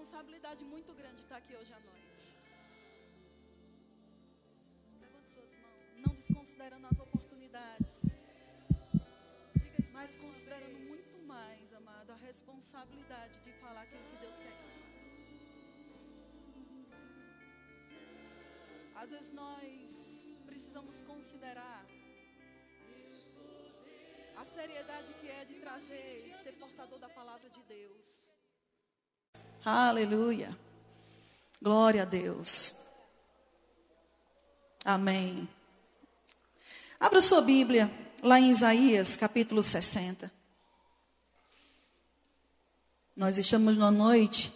responsabilidade muito grande estar aqui hoje à noite. Levante suas mãos, não desconsiderando as oportunidades, mas considerando muito mais, amado, a responsabilidade de falar aquilo que Deus quer que eu fale. Às vezes nós precisamos considerar a seriedade que é de trazer e ser portador da palavra de Deus. Aleluia. Glória a Deus. Amém. Abra sua Bíblia lá em Isaías, capítulo 60. Nós estamos numa noite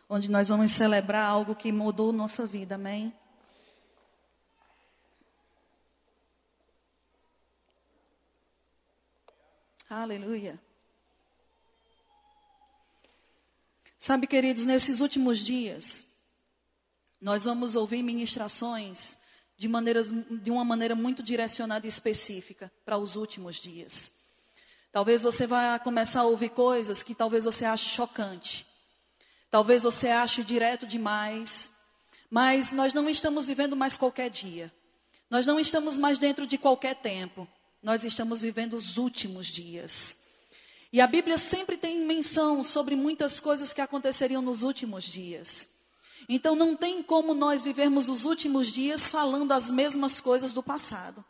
onde nós vamos celebrar algo que mudou nossa vida, amém? Aleluia. Sabe, queridos, nesses últimos dias, nós vamos ouvir ministrações de uma maneira muito direcionada e específica para os últimos dias. Talvez você vá começar a ouvir coisas que talvez você ache chocante. Talvez você ache direto demais. Mas nós não estamos vivendo mais qualquer dia. Nós não estamos mais dentro de qualquer tempo. Nós estamos vivendo os últimos dias. E a Bíblia sempre tem menção sobre muitas coisas que aconteceriam nos últimos dias. Então não tem como nós vivermos os últimos dias falando as mesmas coisas do passado.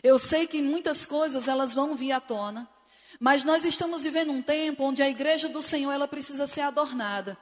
Eu sei que muitas coisas elas vão vir à tona, mas nós estamos vivendo um tempo onde a igreja do Senhor ela precisa ser adornada.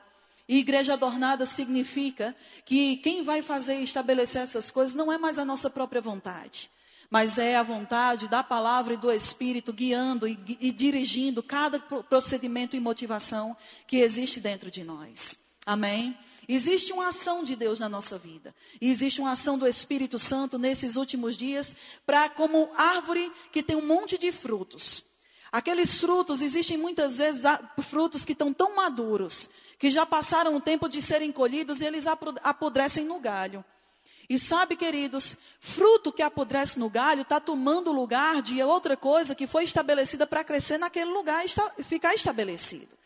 E igreja adornada significa que quem vai fazer e estabelecer essas coisas não é mais a nossa própria vontade. Mas é a vontade da palavra e do Espírito guiando e dirigindo cada procedimento e motivação que existe dentro de nós. Amém? Existe uma ação de Deus na nossa vida. E existe uma ação do Espírito Santo nesses últimos dias para como árvore que tem um monte de frutos. Aqueles frutos, existem muitas vezes frutos que estão tão maduros, que já passaram o tempo de serem colhidos e eles apodrecem no galho. E sabe, queridos, fruto que apodrece no galho está tomando o lugar de outra coisa que foi estabelecida para crescer naquele lugar e ficar estabelecido.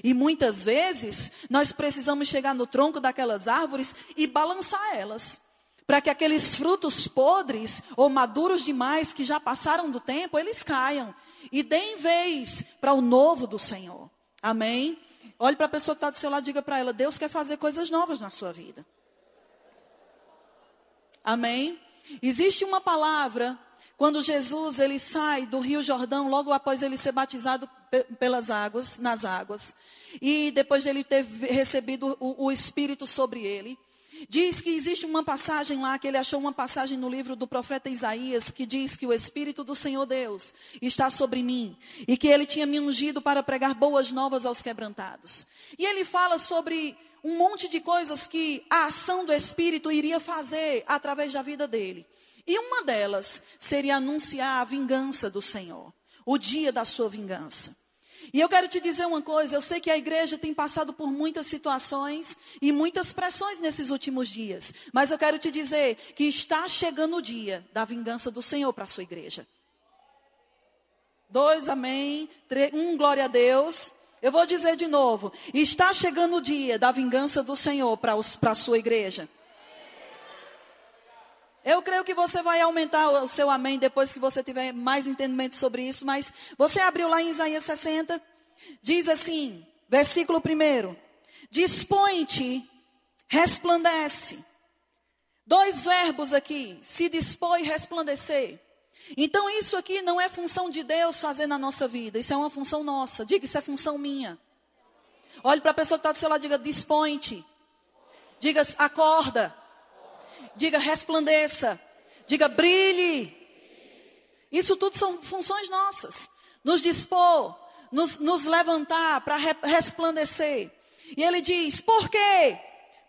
E muitas vezes nós precisamos chegar no tronco daquelas árvores e balançar elas. Para que aqueles frutos podres ou maduros demais que já passaram do tempo, eles caiam. E deem vez para o novo do Senhor. Amém? Olhe para a pessoa que está do seu lado e diga para ela, Deus quer fazer coisas novas na sua vida. Amém? Existe uma palavra, quando Jesus ele sai do Rio Jordão, logo após ele ser batizado nas águas, e depois de ele ter recebido o Espírito sobre ele, diz que existe uma passagem lá, que ele achou uma passagem no livro do profeta Isaías, que diz que o Espírito do Senhor Deus está sobre mim, e que ele tinha me ungido para pregar boas novas aos quebrantados. E ele fala sobre um monte de coisas que a ação do Espírito iria fazer através da vida dele. E uma delas seria anunciar a vingança do Senhor, o dia da sua vingança. E eu quero te dizer uma coisa, eu sei que a igreja tem passado por muitas situações e muitas pressões nesses últimos dias. Mas eu quero te dizer que está chegando o dia da vingança do Senhor para a sua igreja. 2, amém. 3, 1, glória a Deus. Eu vou dizer de novo, está chegando o dia da vingança do Senhor para a sua igreja. Eu creio que você vai aumentar o seu amém depois que você tiver mais entendimento sobre isso, mas você abriu lá em Isaías 60, diz assim, versículo 1, dispõe-te, resplandece. 2 verbos aqui, se dispor e resplandecer. Então isso aqui não é função de Deus fazer na nossa vida, isso é uma função nossa. Diga, isso é função minha. Olhe para a pessoa que está do seu lado, diga, dispõe-te. Diga, acorda. Diga, resplandeça. Diga, brilhe. Isso tudo são funções nossas. Nos dispor, nos levantar para resplandecer. E ele diz, por quê?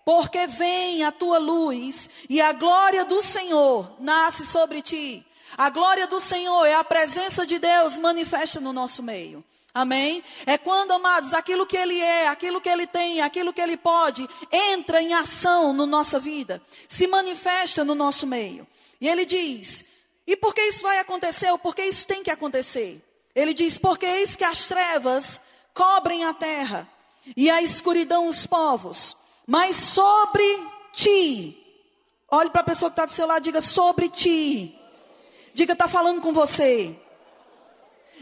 Porque vem a tua luz e a glória do Senhor nasce sobre ti. A glória do Senhor é a presença de Deus manifesta no nosso meio. Amém? É quando, amados, aquilo que Ele é, aquilo que Ele tem, aquilo que Ele pode, entra em ação na nossa vida. Se manifesta no nosso meio. E Ele diz, e por que isso vai acontecer? Ou por que isso tem que acontecer? Ele diz, porque eis que as trevas cobrem a terra. e a escuridão os povos, mas sobre ti. Olhe para a pessoa que está do seu lado, diga sobre ti. Diga, está falando com você.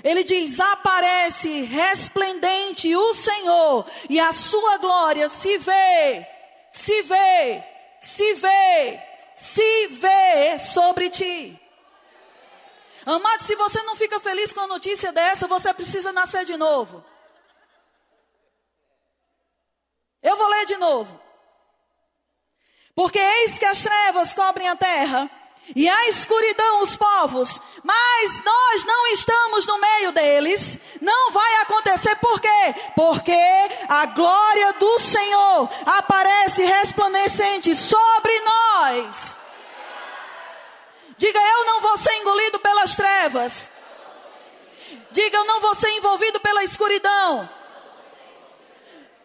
Ele diz, aparece resplendente o Senhor, e a sua glória se vê sobre ti. Amado, se você não fica feliz com a notícia dessa, você precisa nascer de novo. Eu vou ler de novo. Porque eis que as trevas cobrem a terra, e a escuridão os povos, mas nós não estamos no meio deles. Não vai acontecer, por quê? Porque a glória do Senhor aparece resplandecente sobre nós. Diga, eu não vou ser engolido pelas trevas. Diga, eu não vou ser envolvido pela escuridão.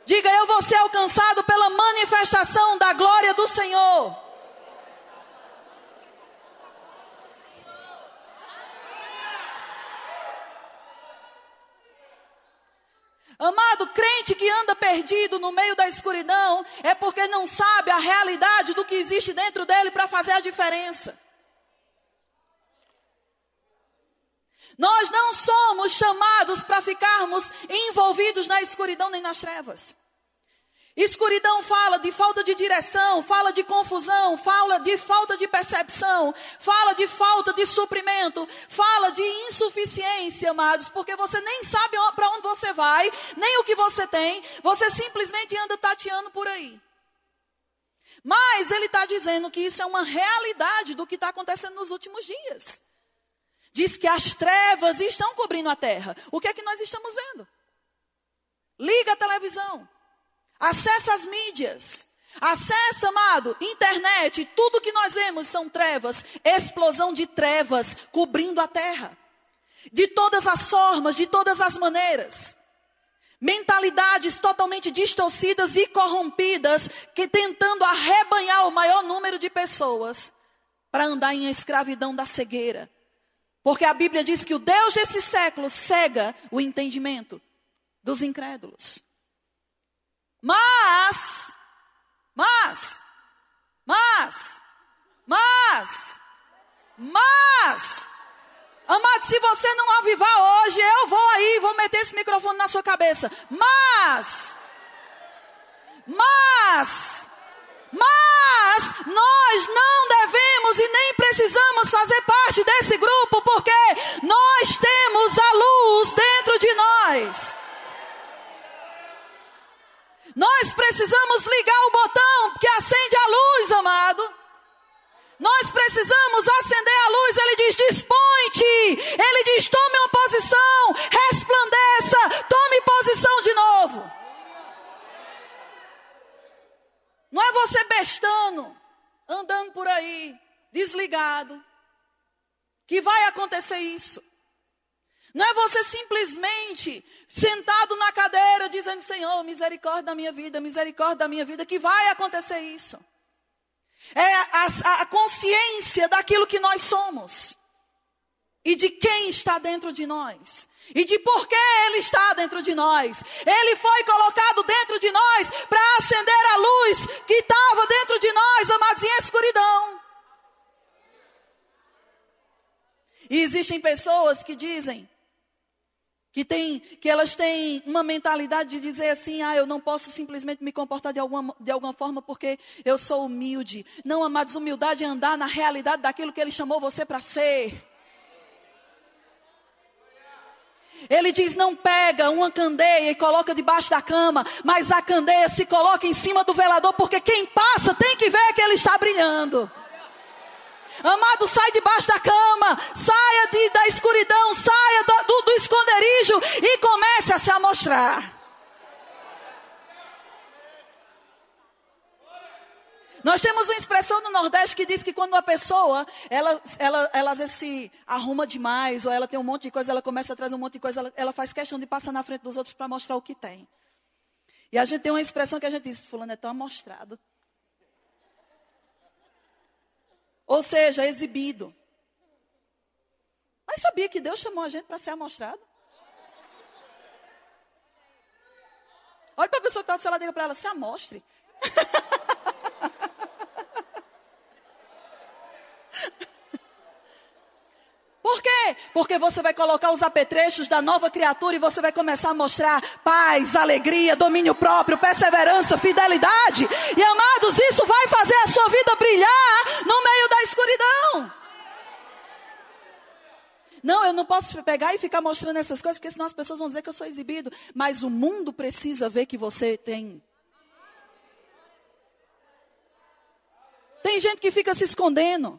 Diga, eu vou ser alcançado pela manifestação da glória do Senhor. Amado, crente que anda perdido no meio da escuridão é porque não sabe a realidade do que existe dentro dele para fazer a diferença. Nós não somos chamados para ficarmos envolvidos na escuridão nem nas trevas. Escuridão fala de falta de direção, fala de confusão, fala de falta de percepção, fala de falta de suprimento, fala de insuficiência, amados, porque você nem sabe para onde você vai, nem o que você tem, você simplesmente anda tateando por aí. Mas ele está dizendo que isso é uma realidade do que está acontecendo nos últimos dias. Diz que as trevas estão cobrindo a terra. O que é que nós estamos vendo? Liga a televisão. Acessa as mídias, acessa, amado, internet, tudo que nós vemos são trevas, explosão de trevas cobrindo a terra. De todas as formas, de todas as maneiras. Mentalidades totalmente distorcidas e corrompidas, que tentando arrebanhar o maior número de pessoas para andar em escravidão da cegueira. Porque a Bíblia diz que o Deus desse século cega o entendimento dos incrédulos. Mas, amado, se você não avivar hoje, eu vou aí, vou meter esse microfone na sua cabeça. Mas, nós não devemos e nem precisamos fazer parte desse grupo, porque nós temos a luz dentro de nós. Nós precisamos ligar o botão que acende a luz, amado. Nós precisamos acender a luz. Ele diz, dispõe-te. Ele diz, tome uma posição, resplandeça, tome posição de novo. Não é você bestando, andando por aí, desligado, que vai acontecer isso. Não é você simplesmente sentado na cadeira dizendo, Senhor, misericórdia da minha vida, que vai acontecer isso. É a consciência daquilo que nós somos. E de quem está dentro de nós. E de por que Ele está dentro de nós. Ele foi colocado dentro de nós para acender a luz que estava dentro de nós, amados, em escuridão. E existem pessoas que dizem que elas têm uma mentalidade de dizer assim, eu não posso simplesmente me comportar de alguma forma porque eu sou humilde. Não, amados, humildade é andar na realidade daquilo que Ele chamou você para ser. Ele diz, não pega uma candeia e coloca debaixo da cama, mas a candeia se coloca em cima do velador, porque quem passa tem que ver que ele está brilhando. Amado, sai debaixo da cama, saia da escuridão, saia do esconderijo e comece a se amostrar. Nós temos uma expressão no Nordeste que diz que quando uma pessoa, ela às vezes se arruma demais, ou ela tem um monte de coisa, ela começa a trazer um monte de coisa, ela faz questão de passar na frente dos outros para mostrar o que tem. E a gente tem uma expressão que a gente diz, fulano é tão amostrado. Ou seja, exibido. Mas sabia que Deus chamou a gente para ser amostrado? Olha para a pessoa que está do seu lado e diga para ela, se amostre. Por quê? Porque você vai colocar os apetrechos da nova criatura e você vai começar a mostrar paz, alegria, domínio próprio, perseverança, fidelidade. E amados, isso vai fazer a sua vida brilhar no meio da escuridão. Não, eu não posso pegar e ficar mostrando essas coisas, porque senão as pessoas vão dizer que eu sou exibido. Mas o mundo precisa ver que você tem. Tem gente que fica se escondendo.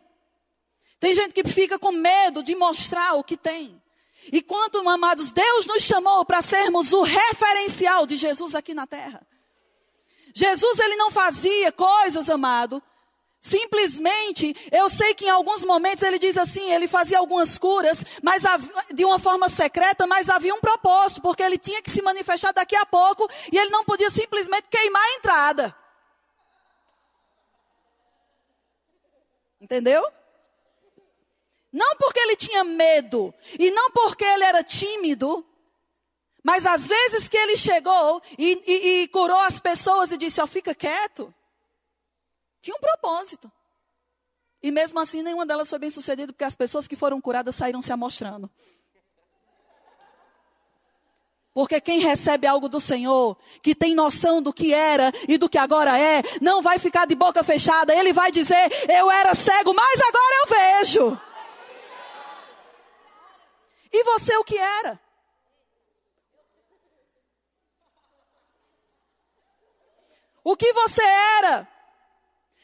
Tem gente que fica com medo de mostrar o que tem. E quanto, amados, Deus nos chamou para sermos o referencial de Jesus aqui na terra. Jesus, ele não fazia coisas, amado. Simplesmente, eu sei que em alguns momentos ele diz assim, ele fazia algumas curas, mas de uma forma secreta, mas havia um propósito, porque ele tinha que se manifestar daqui a pouco e ele não podia simplesmente queimar a entrada. Entendeu? Não porque ele tinha medo, e não porque ele era tímido, mas às vezes que ele chegou e curou as pessoas e disse, ó, fica quieto, tinha um propósito. E mesmo assim, nenhuma delas foi bem sucedida, porque as pessoas que foram curadas saíram se amostrando. Porque quem recebe algo do Senhor, que tem noção do que era e do que agora é, não vai ficar de boca fechada, ele vai dizer, eu era cego, mas agora eu vejo. E você o que era? O que você era?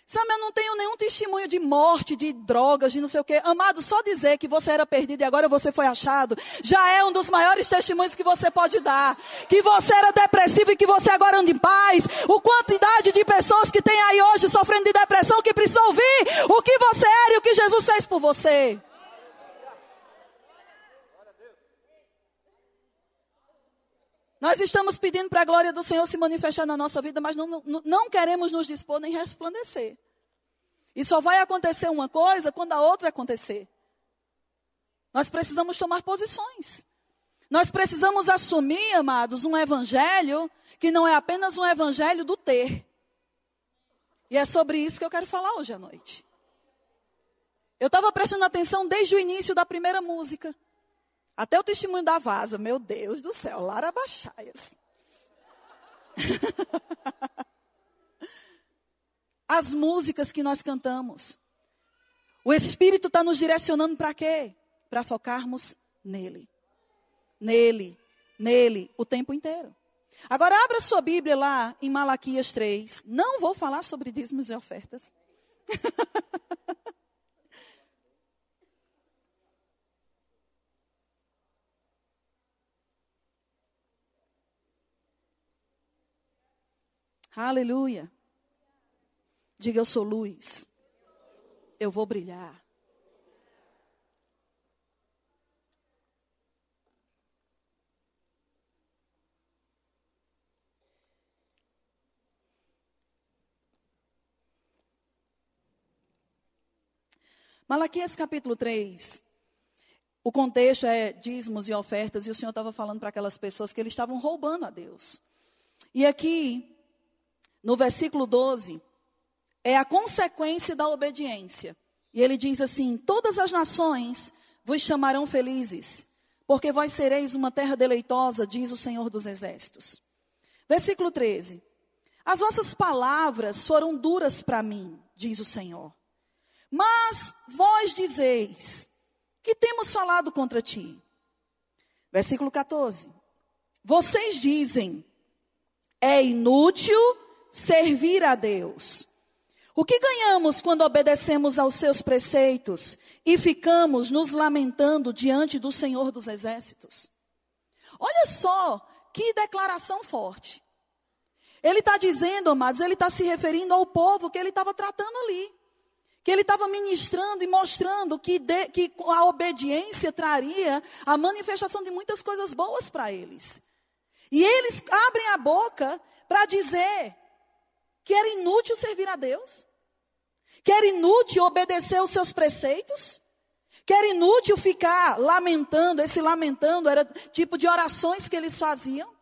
Sabe, eu não tenho nenhum testemunho de morte, de drogas, de não sei o quê. Amado, só dizer que você era perdido e agora você foi achado, já é um dos maiores testemunhos que você pode dar. Que você era depressivo e que você agora anda em paz. O quantidade de pessoas que tem aí hoje sofrendo de depressão que precisam ouvir o que você era e o que Jesus fez por você. Nós estamos pedindo para a glória do Senhor se manifestar na nossa vida, mas não queremos nos dispor nem resplandecer. E só vai acontecer uma coisa quando a outra acontecer. Nós precisamos tomar posições. Nós precisamos assumir, amados, um evangelho que não é apenas um evangelho do ter. E é sobre isso que eu quero falar hoje à noite. Eu estava prestando atenção desde o início da primeira música. Até o testemunho da Vaza, meu Deus do céu, Lara Bachaias. As músicas que nós cantamos. O Espírito está nos direcionando para quê? Para focarmos nele. Nele, nele, o tempo inteiro. Agora abra sua Bíblia lá em Malaquias 3. Não vou falar sobre dízimos e ofertas. Aleluia. Diga, eu sou luz. Eu vou brilhar. Malaquias capítulo 3. O contexto é dízimos e ofertas. E o Senhor estava falando para aquelas pessoas que eles estavam roubando a Deus. E aqui, no versículo 12, é a consequência da obediência. E ele diz assim, todas as nações vos chamarão felizes, porque vós sereis uma terra deleitosa, diz o Senhor dos Exércitos. Versículo 13, as vossas palavras foram duras para mim, diz o Senhor. Mas vós dizeis, que temos falado contra ti? Versículo 14, vocês dizem, é inútil servir a Deus. O que ganhamos quando obedecemos aos seus preceitos e ficamos nos lamentando diante do Senhor dos Exércitos? Olha só que declaração forte. Ele está dizendo, amados, ele está se referindo ao povo que ele estava tratando ali. Que ele estava ministrando e mostrando que a obediência traria a manifestação de muitas coisas boas para eles. E eles abrem a boca para dizer que era inútil servir a Deus, que era inútil obedecer os seus preceitos, que era inútil ficar lamentando. Esse lamentando era tipo de orações que eles faziam.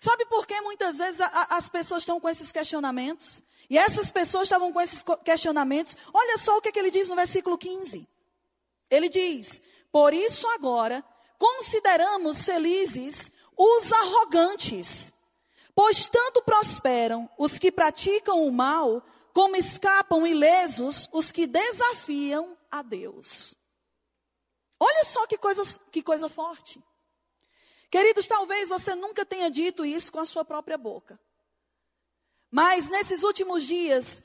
Sabe por que muitas vezes as pessoas estão com esses questionamentos? E essas pessoas estavam com esses questionamentos. Olha só o que ele diz no versículo 15. Ele diz: por isso agora consideramos felizes os arrogantes, pois tanto prosperam os que praticam o mal, como escapam ilesos os que desafiam a Deus. Olha só que coisa forte. Queridos, talvez você nunca tenha dito isso com a sua própria boca. Mas nesses últimos dias,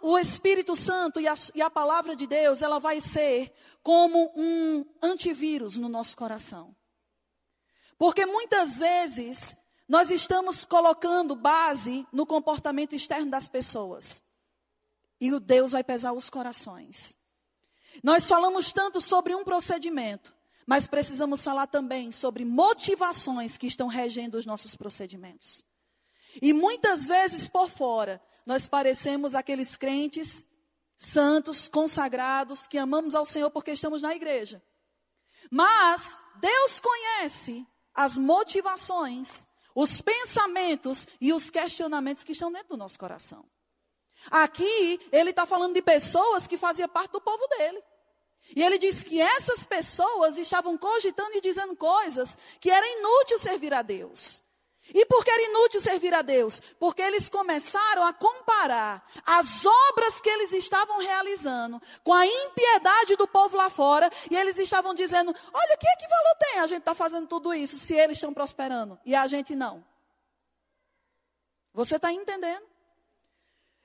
o Espírito Santo e a palavra de Deus, ela vai ser como um antivírus no nosso coração. Porque muitas vezes nós estamos colocando base no comportamento externo das pessoas. E o Deus vai pesar os corações. Nós falamos tanto sobre um procedimento, mas precisamos falar também sobre motivações que estão regendo os nossos procedimentos. E muitas vezes por fora, nós parecemos aqueles crentes santos, consagrados, que amamos ao Senhor porque estamos na igreja. Mas Deus conhece as motivações, os pensamentos e os questionamentos que estão dentro do nosso coração. Aqui, ele está falando de pessoas que faziam parte do povo dele. E ele diz que essas pessoas estavam cogitando e dizendo coisas que era inútil servir a Deus. E por que era inútil servir a Deus? Porque eles começaram a comparar as obras que eles estavam realizando com a impiedade do povo lá fora. E eles estavam dizendo: olha, que valor tem a gente estar fazendo tudo isso se eles estão prosperando e a gente não? Você está entendendo?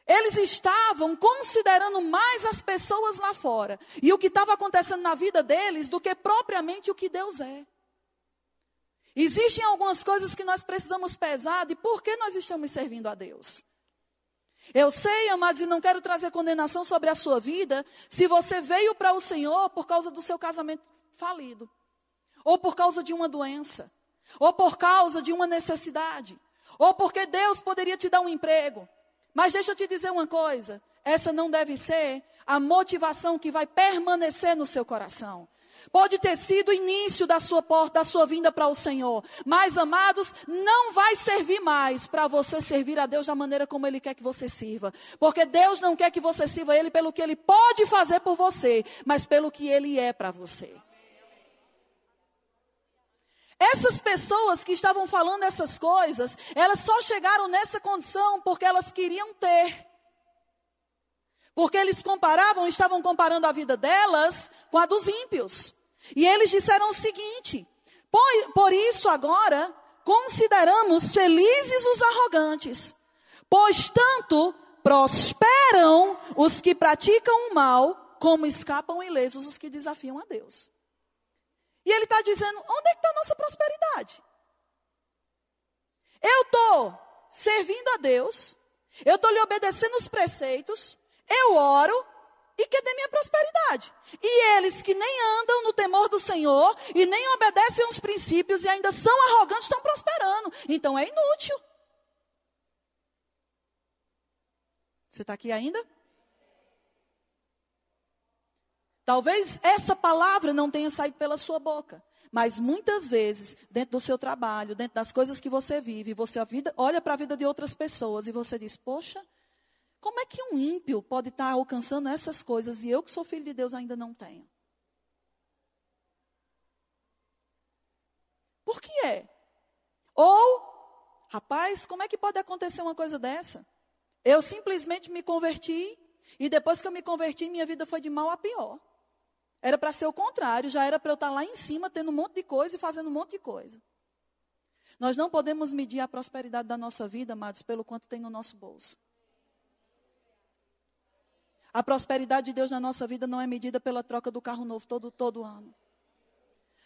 Eles estavam considerando mais as pessoas lá fora e o que estava acontecendo na vida deles do que propriamente o que Deus é. Existem algumas coisas que nós precisamos pesar de por que nós estamos servindo a Deus. Eu sei, amados, e não quero trazer condenação sobre a sua vida, se você veio para o Senhor por causa do seu casamento falido, ou por causa de uma doença, ou por causa de uma necessidade, ou porque Deus poderia te dar um emprego. Mas deixa eu te dizer uma coisa, essa não deve ser a motivação que vai permanecer no seu coração. Pode ter sido o início da sua vinda para o Senhor. Mas, amados, não vai servir mais para você servir a Deus da maneira como Ele quer que você sirva. Porque Deus não quer que você sirva Ele pelo que Ele pode fazer por você, mas pelo que Ele é para você. Essas pessoas que estavam falando essas coisas, elas só chegaram nessa condição porque elas queriam ter. Porque eles estavam comparando a vida delas com a dos ímpios. E eles disseram o seguinte: por isso agora consideramos felizes os arrogantes, pois tanto prosperam os que praticam o mal, como escapam ilesos os que desafiam a Deus. E ele está dizendo: onde é que está a nossa prosperidade? Eu estou servindo a Deus, eu estou lhe obedecendo os preceitos, eu oro, e cadê minha prosperidade? E eles que nem andam no temor do Senhor, e nem obedecem aos princípios, e ainda são arrogantes, estão prosperando. Então é inútil. Você está aqui ainda? Talvez essa palavra não tenha saído pela sua boca. Mas muitas vezes, dentro do seu trabalho, dentro das coisas que você vive, você olha para a vida de outras pessoas e você diz: poxa, como é que um ímpio pode estar alcançando essas coisas e eu que sou filho de Deus ainda não tenho? Por que é? Ou, rapaz, como é que pode acontecer uma coisa dessa? Eu simplesmente me converti e depois que eu me converti, minha vida foi de mal a pior. Era para ser o contrário, já era para eu estar lá em cima, tendo um monte de coisa e fazendo um monte de coisa. Nós não podemos medir a prosperidade da nossa vida, amados, pelo quanto tem no nosso bolso. A prosperidade de Deus na nossa vida não é medida pela troca do carro novo todo ano.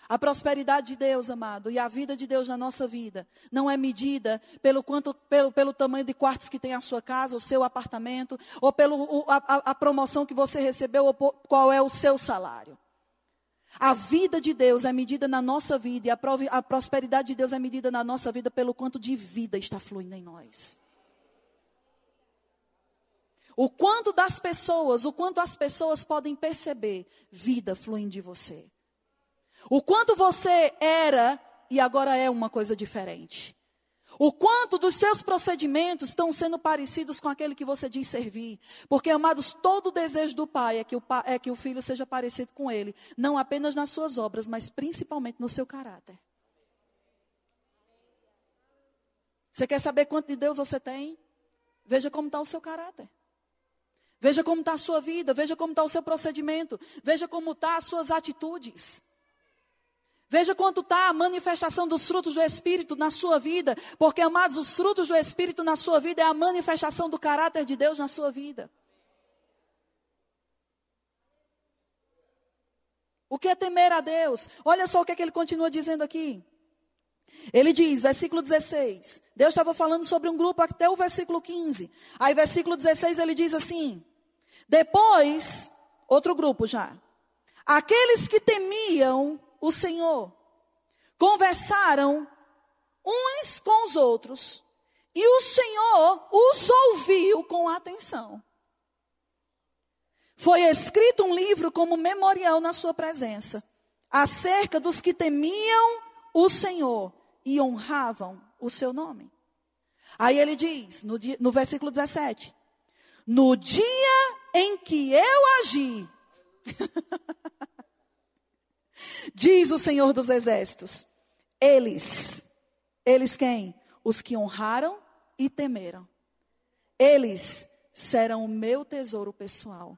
A prosperidade de Deus, amado, e a vida de Deus na nossa vida não é medida pelo tamanho de quartos que tem a sua casa, o seu apartamento, ou a promoção que você recebeu, ou qual é o seu salário. A vida de Deus é medida na nossa vida, e a prosperidade de Deus é medida na nossa vida pelo quanto de vida está fluindo em nós. O quanto as pessoas podem perceber vida fluindo de você. O quanto você era e agora é uma coisa diferente. O quanto dos seus procedimentos estão sendo parecidos com aquele que você diz servir. Porque, amados, todo o desejo do Pai é que o Filho seja parecido com Ele. Não apenas nas suas obras, mas principalmente no seu caráter. Você quer saber quanto de Deus você tem? Veja como está o seu caráter. Veja como está a sua vida. Veja como está o seu procedimento. Veja como está as suas atitudes. Veja quanto está a manifestação dos frutos do Espírito na sua vida. Porque, amados, os frutos do Espírito na sua vida é a manifestação do caráter de Deus na sua vida. O que é temer a Deus? Olha só o que ele continua dizendo aqui. Ele diz, versículo 16. Deus estava falando sobre um grupo até o versículo 15. Aí, versículo 16, ele diz assim. Depois, outro grupo já. Aqueles que temiam o Senhor conversaram uns com os outros, e o Senhor os ouviu com atenção. Foi escrito um livro como memorial na sua presença, acerca dos que temiam o Senhor e honravam o seu nome. Aí ele diz, no versículo 17, no dia em que eu agi, diz o Senhor dos Exércitos, eles quem? Os que honraram e temeram. Eles serão o meu tesouro pessoal.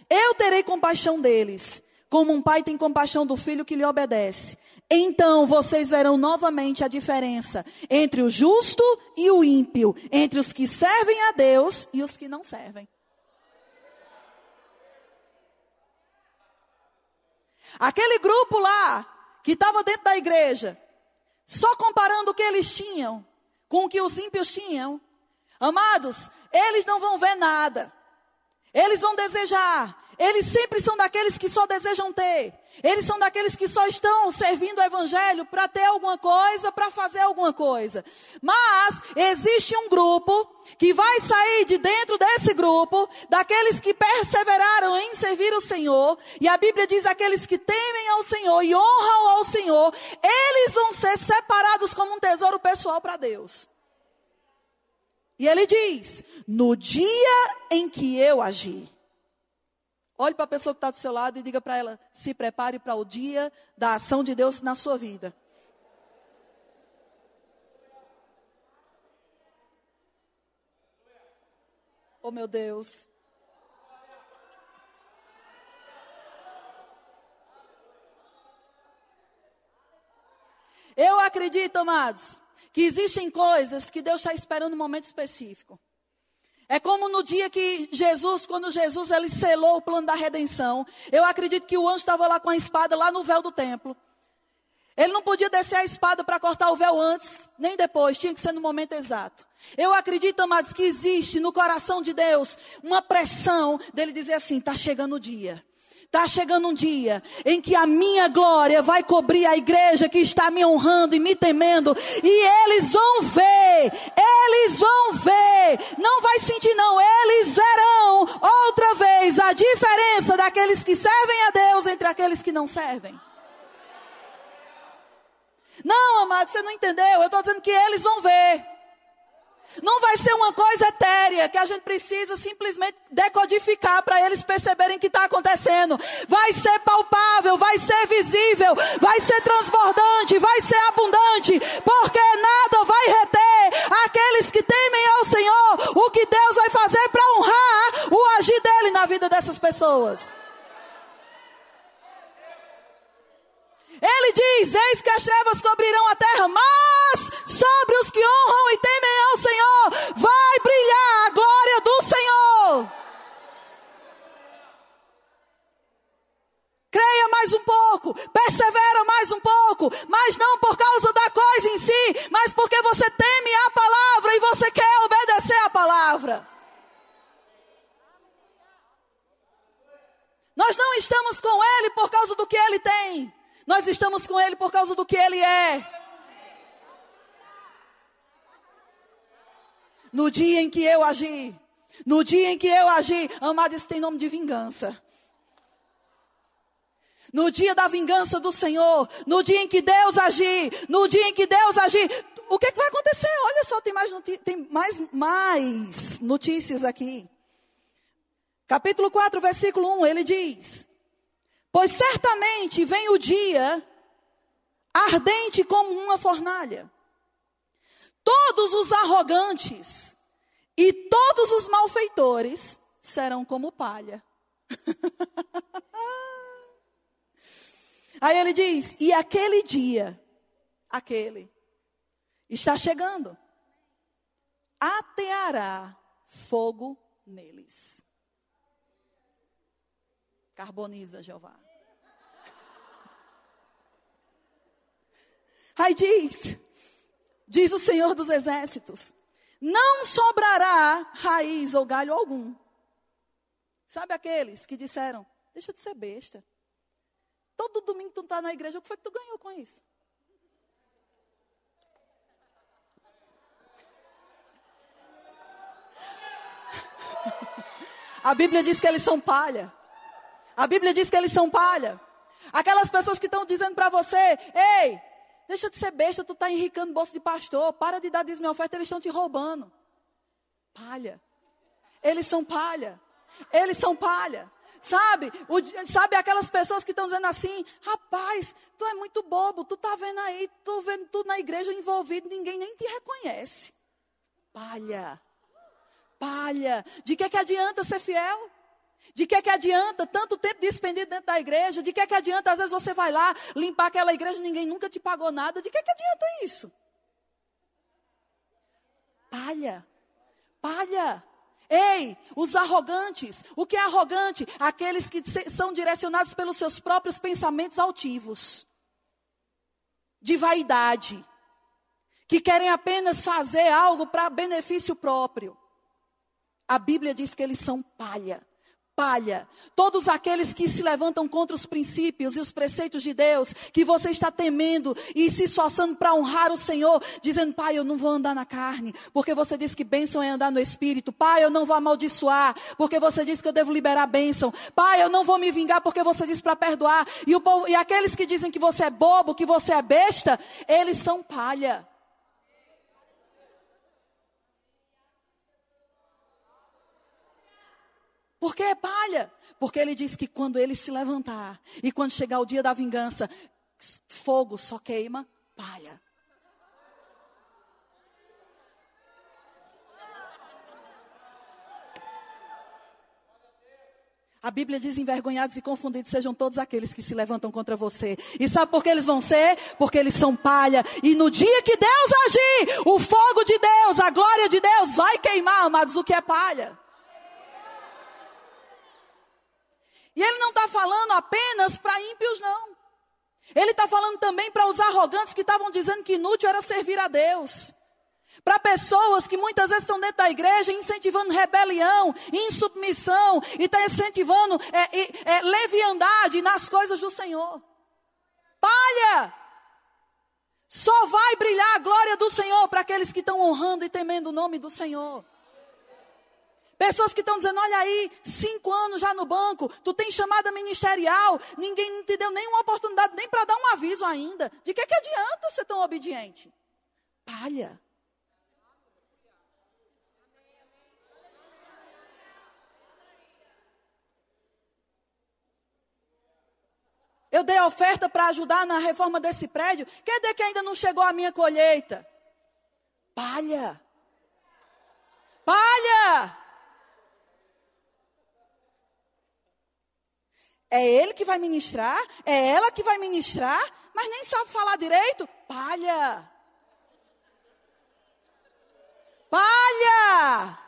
Eu terei compaixão deles, como um pai tem compaixão do filho que lhe obedece. Então vocês verão novamente a diferença entre o justo e o ímpio, entre os que servem a Deus e os que não servem. Aquele grupo lá, que estava dentro da igreja, só comparando o que eles tinham com o que os ímpios tinham, amados, eles não vão ver nada. Eles vão desejar. Eles sempre são daqueles que só desejam ter. Eles são daqueles que só estão servindo o evangelho para ter alguma coisa, para fazer alguma coisa. Mas existe um grupo que vai sair de dentro desse grupo, daqueles que perseveraram em servir o Senhor. E a Bíblia diz, aqueles que temem ao Senhor e honram ao Senhor, eles vão ser separados como um tesouro pessoal para Deus. E ele diz, no dia em que eu agi. Olhe para a pessoa que está do seu lado e diga para ela, se prepare para o dia da ação de Deus na sua vida. Oh, meu Deus. Eu acredito, amados, que existem coisas que Deus está esperando um momento específico. É como no dia que quando Jesus ele selou o plano da redenção. Eu acredito que o anjo estava lá com a espada, lá no véu do templo. Ele não podia descer a espada para cortar o véu antes, nem depois, tinha que ser no momento exato. Eu acredito, amados, que existe no coração de Deus uma pressão dele dizer assim, está chegando o dia. Está chegando um dia em que a minha glória vai cobrir a igreja que está me honrando e me temendo. E eles vão ver, não vai sentir não, eles verão outra vez a diferença daqueles que servem a Deus entre aqueles que não servem. Não, amado, você não entendeu, eu estou dizendo que eles vão ver. Não vai ser uma coisa etérea que a gente precisa simplesmente decodificar para eles perceberem que está acontecendo. Vai ser palpável, vai ser visível, vai ser transbordante, vai ser abundante, porque nada vai reter aqueles que temem ao Senhor, o que Deus vai fazer para honrar o agir dele na vida dessas pessoas. Ele diz, eis que as trevas cobrirão a terra, mas sobre os que honram e temem ao Senhor, vai brilhar a glória do Senhor. Creia mais um pouco, persevera mais um pouco, mas não por causa da coisa em si, mas porque você teme a palavra e você quer obedecer a palavra. Nós não estamos com Ele por causa do que Ele tem. Nós estamos com Ele por causa do que Ele é. No dia em que eu agi, amado, isso tem nome de vingança. No dia da vingança do Senhor, no dia em que Deus agir, o que vai acontecer? Olha só, tem mais notícias aqui. Capítulo 4, versículo 1, ele diz: pois certamente vem o dia ardente como uma fornalha. Todos os arrogantes e todos os malfeitores serão como palha. Aí ele diz: e aquele dia, aquele, está chegando, ateará fogo neles. Carboniza, Jeová. Aí diz o Senhor dos Exércitos: não sobrará raiz ou galho algum. Sabe aqueles que disseram: deixa de ser besta. Todo domingo tu está na igreja, o que foi que tu ganhou com isso? A Bíblia diz que eles são palha. A Bíblia diz que eles são palha. Aquelas pessoas que estão dizendo para você: ei, deixa de ser besta, tu está enricando bolsa de pastor, para de dar dízimo e oferta, eles estão te roubando. Palha. Eles são palha. Eles são palha. Sabe aquelas pessoas que estão dizendo assim: rapaz, tu é muito bobo, tu está vendo aí, tu vendo tudo na igreja envolvido, ninguém nem te reconhece. Palha. Palha. De que adianta ser fiel? De que adianta tanto tempo despendido dentro da igreja? De que adianta, às vezes você vai lá limpar aquela igreja, ninguém nunca te pagou nada? De que adianta isso? Palha. Palha. Ei, os arrogantes. O que é arrogante? Aqueles que são direcionados pelos seus próprios pensamentos altivos, de vaidade, que querem apenas fazer algo para benefício próprio. A Bíblia diz que eles são palha. Palha. Todos aqueles que se levantam contra os princípios e os preceitos de Deus, que você está temendo e se esforçando para honrar o Senhor, dizendo: pai, eu não vou andar na carne, porque você disse que bênção é andar no Espírito. Pai, eu não vou amaldiçoar, porque você disse que eu devo liberar bênção. Pai, eu não vou me vingar, porque você disse para perdoar. E aqueles que dizem que você é bobo, que você é besta, eles são palha. Por que é palha? Porque ele diz que quando ele se levantar e quando chegar o dia da vingança, fogo só queima palha. A Bíblia diz: envergonhados e confundidos sejam todos aqueles que se levantam contra você. E sabe por que eles vão ser? Porque eles são palha. E no dia que Deus agir, o fogo de Deus, a glória de Deus vai queimar, amados, o que é palha. E ele não está falando apenas para ímpios, não. Ele está falando também para os arrogantes que estavam dizendo que inútil era servir a Deus. Para pessoas que muitas vezes estão dentro da igreja incentivando rebelião, insubmissão, e está incentivando leviandade nas coisas do Senhor. Palha! Só vai brilhar a glória do Senhor para aqueles que estão honrando e temendo o nome do Senhor. Pessoas que estão dizendo: olha aí, 5 anos já no banco, tu tem chamada ministerial, ninguém não te deu nenhuma oportunidade, nem para dar um aviso ainda. De que adianta ser tão obediente? Palha. Eu dei oferta para ajudar na reforma desse prédio, quer dizer que ainda não chegou a minha colheita? Palha. Palha. É ele que vai ministrar, é ela que vai ministrar, mas nem sabe falar direito. Palha. Palha.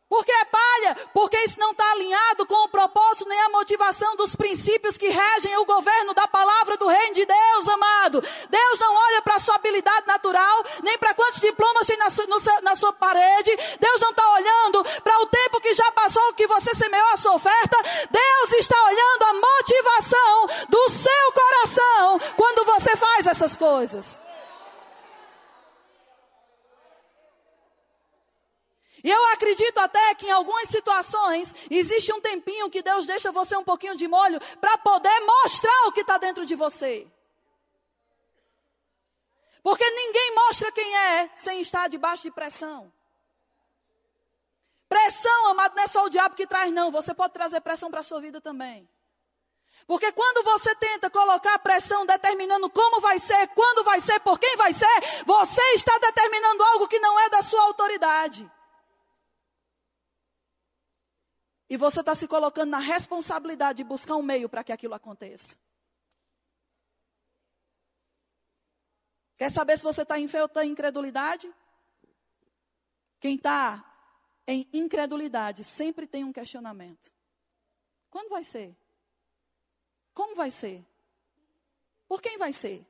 Por que palha? Porque isso não está alinhado com o propósito nem a motivação dos princípios que regem o governo da palavra do reino de Deus, amado. Deus não olha para a sua habilidade natural, nem para quantos diplomas tem na sua parede. Deus não está olhando para o tempo que já passou, que você semeou a sua oferta. Deus está olhando a motivação do seu coração quando você faz essas coisas. E eu acredito até que em algumas situações existe um tempinho que Deus deixa você um pouquinho de molho para poder mostrar o que está dentro de você. Porque ninguém mostra quem é sem estar debaixo de pressão. Pressão, amado, não é só o diabo que traz, não. Você pode trazer pressão para a sua vida também. Porque quando você tenta colocar pressão determinando como vai ser, quando vai ser, por quem vai ser, você está determinando algo que não é da sua autoridade. E você está se colocando na responsabilidade de buscar um meio para que aquilo aconteça. Quer saber se você está em fé ou está em incredulidade? Quem está em incredulidade sempre tem um questionamento. Quando vai ser? Como vai ser? Por quem vai ser?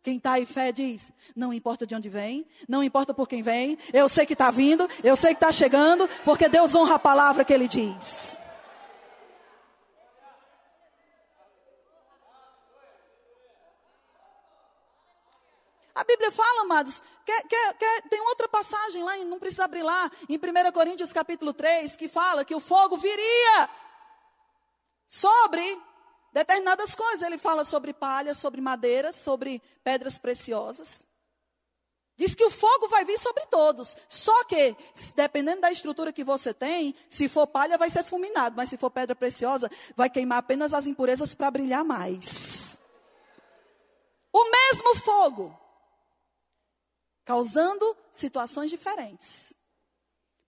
Quem está em fé diz, não importa de onde vem, não importa por quem vem, eu sei que está vindo, eu sei que está chegando, porque Deus honra a palavra que Ele diz. A Bíblia fala, amados, tem outra passagem lá, não precisa abrir lá, em 1 Coríntios capítulo 3, que fala que o fogo viria sobre determinadas coisas. Ele fala sobre palha, sobre madeira, sobre pedras preciosas. Diz que o fogo vai vir sobre todos. Só que, dependendo da estrutura que você tem, se for palha vai ser fulminado, mas se for pedra preciosa, vai queimar apenas as impurezas para brilhar mais. O mesmo fogo, causando situações diferentes.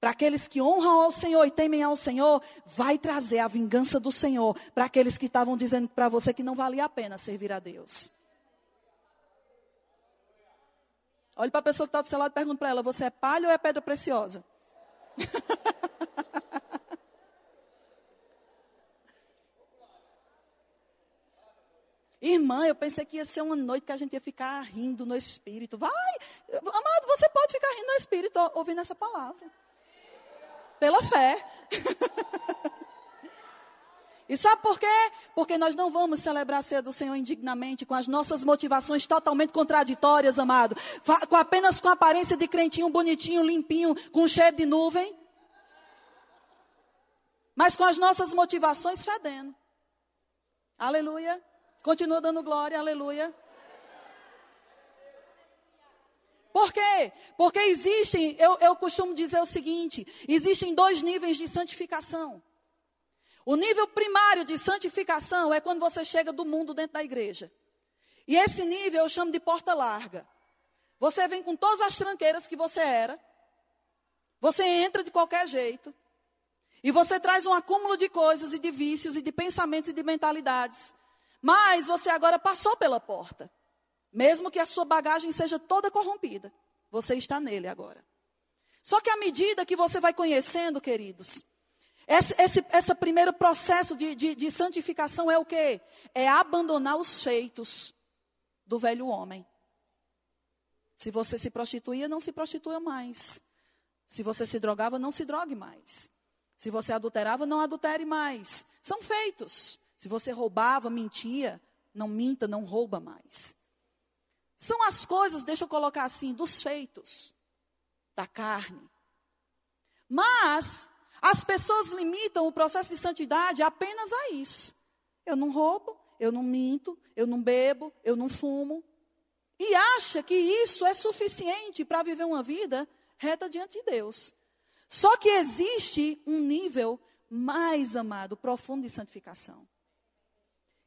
Para aqueles que honram ao Senhor e temem ao Senhor, vai trazer a vingança do Senhor. Para aqueles que estavam dizendo para você que não valia a pena servir a Deus. Olhe para a pessoa que está do seu lado e pergunte para ela, você é palha ou é pedra preciosa? Irmã, eu pensei que ia ser uma noite que a gente ia ficar rindo no Espírito. Vai, amado, você pode ficar rindo no Espírito ouvindo essa palavra. Pela fé. E sabe por quê? Porque nós não vamos celebrar a ceia do Senhor indignamente, com as nossas motivações totalmente contraditórias, amado. Apenas com a aparência de crentinho bonitinho, limpinho, com cheiro de nuvem. Mas com as nossas motivações fedendo. Aleluia. Continua dando glória, aleluia. Por quê? Porque existem, eu costumo dizer o seguinte, existem 2 níveis de santificação. O nível primário de santificação é quando você chega do mundo dentro da igreja. E esse nível eu chamo de porta larga. Você vem com todas as tranqueiras que você era, você entra de qualquer jeito, e você traz um acúmulo de coisas e de vícios e de pensamentos e de mentalidades. Mas você agora passou pela porta. Mesmo que a sua bagagem seja toda corrompida, você está nele agora. Só que à medida que você vai conhecendo, queridos, esse primeiro processo de santificação é o quê? É abandonar os feitos do velho homem. Se você se prostituía, não se prostitua mais. Se você se drogava, não se drogue mais. Se você adulterava, não adultere mais. São feitos. Se você roubava, mentia, não minta, não rouba mais. São as coisas, deixa eu colocar assim, dos feitos da carne. Mas as pessoas limitam o processo de santidade apenas a isso. Eu não roubo, eu não minto, eu não bebo, eu não fumo. E acha que isso é suficiente para viver uma vida reta diante de Deus. Só que existe um nível mais, amado, profundo de santificação.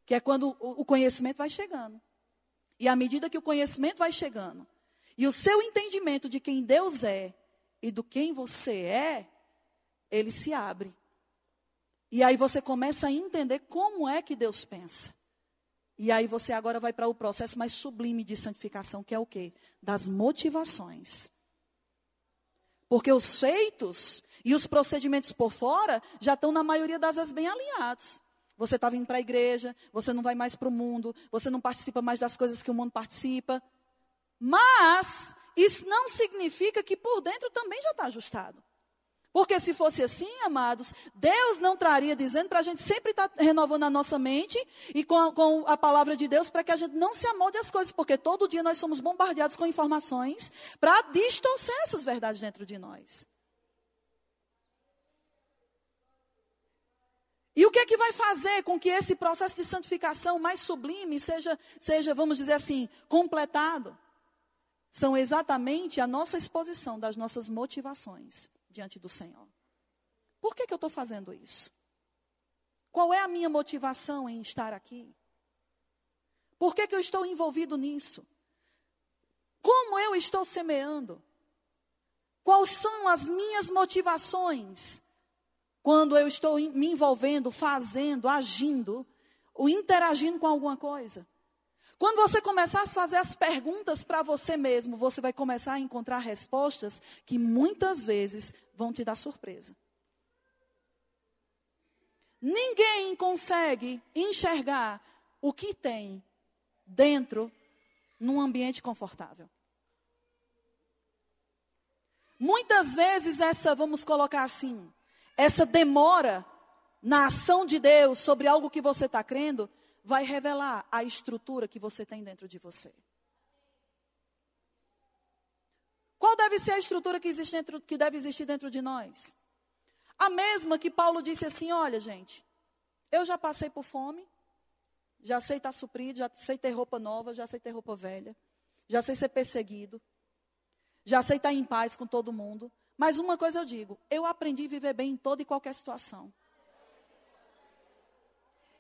Que é quando o conhecimento vai chegando. E à medida que o conhecimento vai chegando, e o seu entendimento de quem Deus é e do quem você é, ele se abre. E aí você começa a entender como é que Deus pensa. E aí você agora vai para o processo mais sublime de santificação, que é o quê? Das motivações. Porque os feitos e os procedimentos por fora já estão na maioria das vezes bem alinhados. Você está vindo para a igreja, você não vai mais para o mundo, você não participa mais das coisas que o mundo participa. Mas isso não significa que por dentro também já está ajustado. Porque se fosse assim, amados, Deus não traria dizendo para a gente sempre estar renovando a nossa mente e com a palavra de Deus para que a gente não se amolde às coisas. Porque todo dia nós somos bombardeados com informações para distorcer essas verdades dentro de nós. E o que é que vai fazer com que esse processo de santificação mais sublime seja, vamos dizer assim, completado? São exatamente a nossa exposição das nossas motivações diante do Senhor. Por que eu estou fazendo isso? Qual é a minha motivação em estar aqui? Por que eu estou envolvido nisso? Como eu estou semeando? Quais são as minhas motivações quando eu estou me envolvendo, fazendo, agindo, ou interagindo com alguma coisa? Quando você começar a fazer as perguntas para você mesmo, você vai começar a encontrar respostas que muitas vezes vão te dar surpresa. Ninguém consegue enxergar o que tem dentro num ambiente confortável. Muitas vezes vamos colocar assim, essa demora na ação de Deus sobre algo que você está crendo, vai revelar a estrutura que você tem dentro de você. Qual deve ser a estrutura que deve existir dentro de nós? A mesma que Paulo disse assim, olha gente, eu já passei por fome, já sei estar suprido, já sei ter roupa nova, já sei ter roupa velha, já sei ser perseguido, já sei estar em paz com todo mundo. Mas uma coisa eu digo, eu aprendi a viver bem em toda e qualquer situação.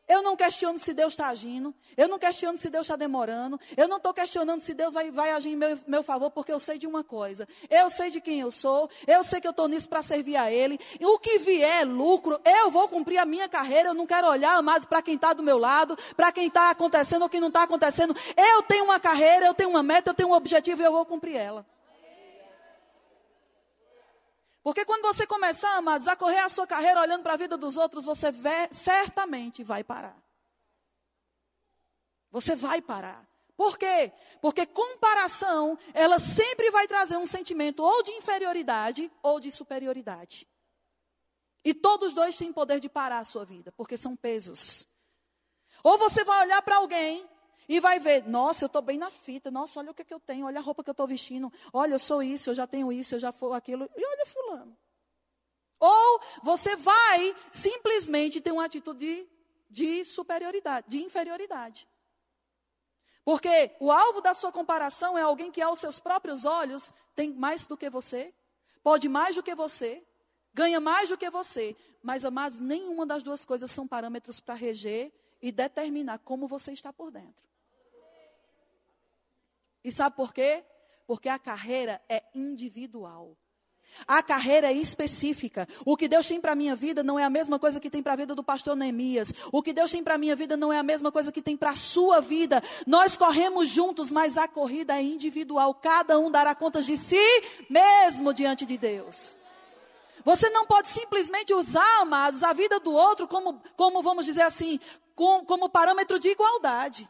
Eu não questiono se Deus está agindo, eu não questiono se Deus está demorando, eu não estou questionando se Deus vai agir em meu favor, porque eu sei de uma coisa, eu sei de quem eu sou, eu sei que eu estou nisso para servir a Ele, e o que vier é lucro, eu vou cumprir a minha carreira, eu não quero olhar, amados, para quem está do meu lado, para quem está acontecendo ou quem não está acontecendo, eu tenho uma carreira, eu tenho uma meta, eu tenho um objetivo e eu vou cumprir ela. Porque quando você começar, amados, a correr a sua carreira olhando para a vida dos outros, você certamente vai parar. Você vai parar. Por quê? Porque comparação, ela sempre vai trazer um sentimento ou de inferioridade ou de superioridade. E todos os dois têm poder de parar a sua vida, porque são pesos. Ou você vai olhar para alguém e vai ver, nossa, eu estou bem na fita, nossa, olha o que eu tenho, olha a roupa que eu estou vestindo, olha, eu sou isso, eu já tenho isso, eu já for aquilo, e olha fulano. Ou você vai simplesmente ter uma atitude de superioridade, de inferioridade. Porque o alvo da sua comparação é alguém que aos seus próprios olhos tem mais do que você, pode mais do que você, ganha mais do que você. Mas, amados, nenhuma das duas coisas são parâmetros para reger e determinar como você está por dentro. E sabe por quê? Porque a carreira é individual. A carreira é específica. O que Deus tem para a minha vida não é a mesma coisa que tem para a vida do pastor Neemias. O que Deus tem para a minha vida não é a mesma coisa que tem para a sua vida. Nós corremos juntos, mas a corrida é individual. Cada um dará contas de si mesmo diante de Deus. Você não pode simplesmente usar, amados, a vida do outro como vamos dizer assim, como parâmetro de igualdade.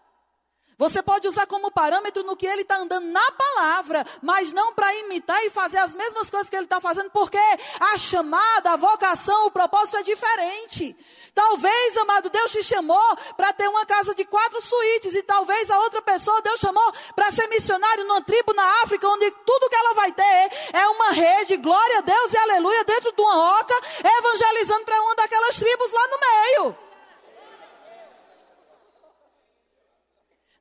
Você pode usar como parâmetro no que ele está andando na palavra, mas não para imitar e fazer as mesmas coisas que ele está fazendo, porque a chamada, a vocação, o propósito é diferente. Talvez, amado, Deus te chamou para ter uma casa de 4 suítes, e talvez a outra pessoa Deus chamou para ser missionário numa tribo na África, onde tudo que ela vai ter é uma rede, glória a Deus e aleluia, dentro de uma oca, evangelizando para uma daquelas tribos lá no meio.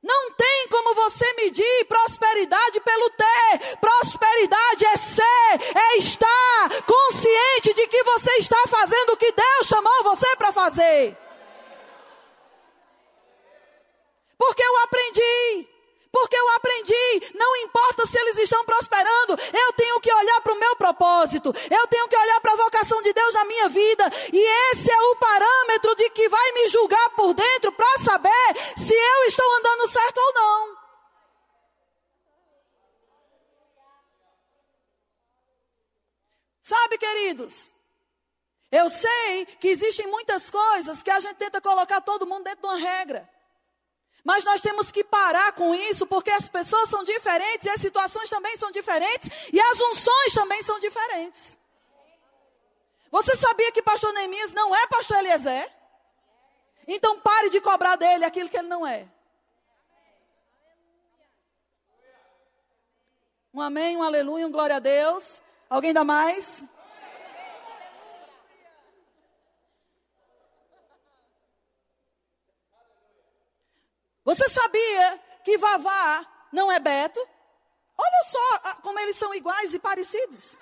Não tem como você medir prosperidade pelo ter. Prosperidade é ser, é estar consciente de que você está fazendo o que Deus chamou você para fazer. Porque eu aprendi, não importa se eles estão prosperando, eu tenho que olhar para o meu propósito, eu tenho que olhar para a vocação de Deus na minha vida, e esse é o parâmetro de que vai me julgar por dentro para saber se eu estou andando certo ou não. Sabe, queridos, eu sei que existem muitas coisas que a gente tenta colocar todo mundo dentro de uma regra. Mas nós temos que parar com isso, porque as pessoas são diferentes, e as situações também são diferentes, e as unções também são diferentes. Você sabia que pastor Neemias não é pastor Eliezer? Então pare de cobrar dele aquilo que ele não é. Um amém, um aleluia, um glória a Deus. Alguém dá mais? Você sabia que Vavá não é Beto? Olha só como eles são iguais e parecidos.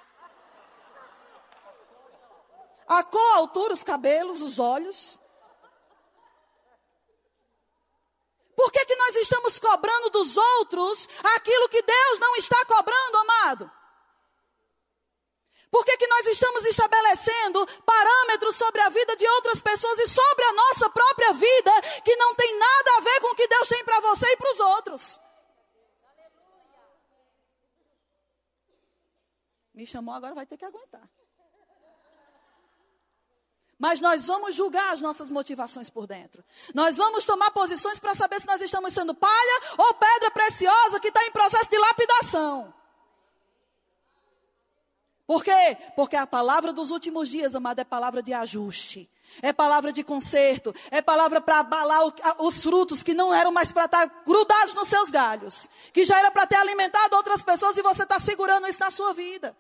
A cor, a altura, os cabelos, os olhos. Por que que nós estamos cobrando dos outros aquilo que Deus não está cobrando, amado? Por que que nós estamos estabelecendo parâmetros sobre a vida de outras pessoas e sobre a nossa própria vida, que não tem nada a ver com o que Deus tem para você e para os outros? Me chamou, agora vai ter que aguentar. Mas nós vamos julgar as nossas motivações por dentro. Nós vamos tomar posições para saber se nós estamos sendo palha ou pedra preciosa que está em processo de lapidação. Por quê? Porque a palavra dos últimos dias, amado, é palavra de ajuste. É palavra de conserto. É palavra para abalar os frutos que não eram mais para estar grudados nos seus galhos. Que já era para ter alimentado outras pessoas e você está segurando isso na sua vida.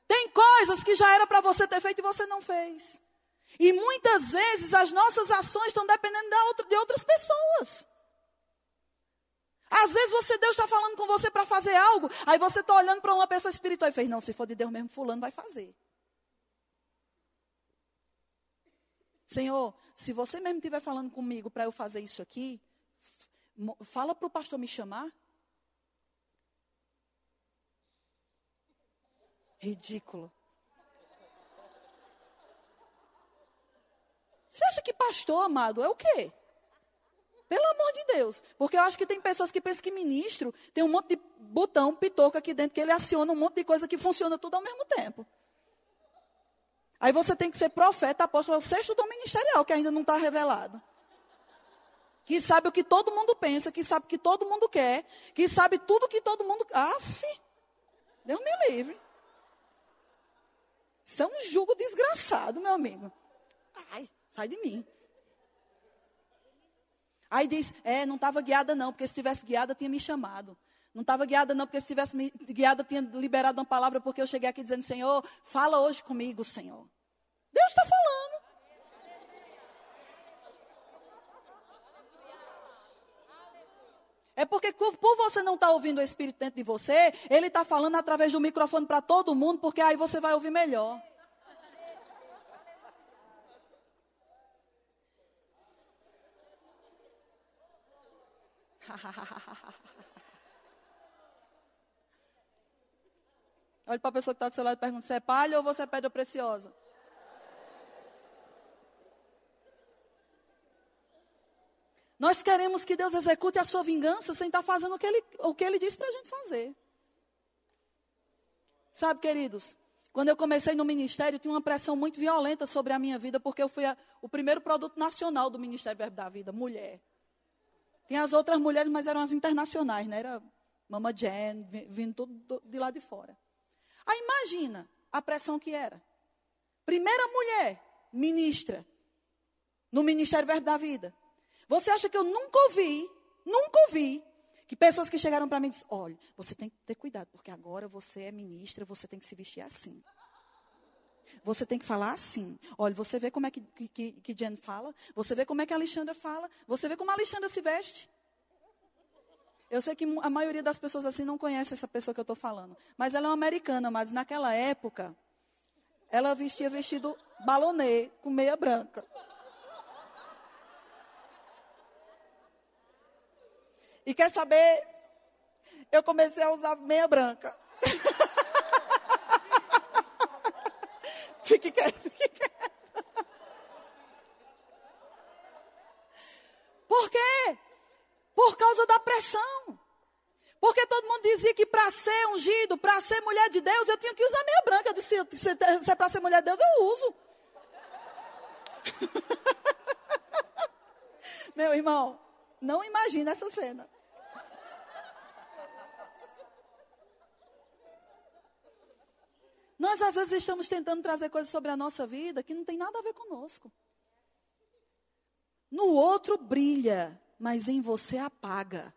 Tem coisas que já era para você ter feito e você não fez. E muitas vezes as nossas ações estão dependendo de outras pessoas. Às vezes Deus está falando com você para fazer algo, aí você está olhando para uma pessoa espiritual e fez, não, se for de Deus mesmo, fulano vai fazer. Senhor, se você mesmo estiver falando comigo para eu fazer isso aqui, fala para o pastor me chamar. Ridículo. Você acha que pastor, amado, é o quê? Pelo amor de Deus. Porque eu acho que tem pessoas que pensam que ministro tem um monte de botão, pitoca aqui dentro, que ele aciona um monte de coisa que funciona tudo ao mesmo tempo. Aí você tem que ser profeta, apóstolo, é o sexto dom ministerial, que ainda não está revelado. Que sabe o que todo mundo pensa, que sabe o que todo mundo quer, que sabe tudo que todo mundo... Deus me livre. Isso é um jugo desgraçado, meu amigo. Ai, sai de mim. Aí diz, não estava guiada não, porque se tivesse guiada tinha me chamado. Não estava guiada não, porque se tivesse me guiada tinha liberado uma palavra, porque eu cheguei aqui dizendo, Senhor, fala hoje comigo, Senhor. Deus está falando. É porque por você não estar ouvindo o Espírito dentro de você, Ele está falando através do microfone para todo mundo, porque aí você vai ouvir melhor. Olha para a pessoa que está do seu lado e pergunta, você é palha ou você é pedra preciosa? Nós queremos que Deus execute a sua vingança sem estar fazendo o que Ele disse para a gente fazer. Sabe, queridos, quando eu comecei no ministério, tinha uma pressão muito violenta sobre a minha vida, porque eu fui o primeiro produto nacional do Ministério Verbo da Vida, mulher. Tinha as outras mulheres, mas eram as internacionais, né? Era Mama Jen, vindo tudo de lá de fora. Aí imagina a pressão que era. Primeira mulher, ministra, no Ministério Verbo da Vida. Você acha que eu nunca ouvi, que pessoas que chegaram para mim e disseram, olha, você tem que ter cuidado, porque agora você é ministra, você tem que se vestir assim. Você tem que falar assim. Olha, você vê como é que Jen fala, você vê como é que a Alexandra fala, você vê como a Alexandra se veste. Eu sei que a maioria das pessoas assim não conhece essa pessoa que eu estou falando, mas ela é uma americana, mas naquela época, ela vestia vestido balonê, com meia branca. E quer saber, eu comecei a usar meia branca. Fique quieto. Por quê? Por causa da pressão. Porque todo mundo dizia que para ser ungido, para ser mulher de Deus, eu tinha que usar meia branca. Eu disse, se é para ser mulher de Deus, eu uso. Meu irmão, não imagina essa cena. Nós, às vezes, estamos tentando trazer coisas sobre a nossa vida que não tem nada a ver conosco. No outro brilha, mas em você apaga.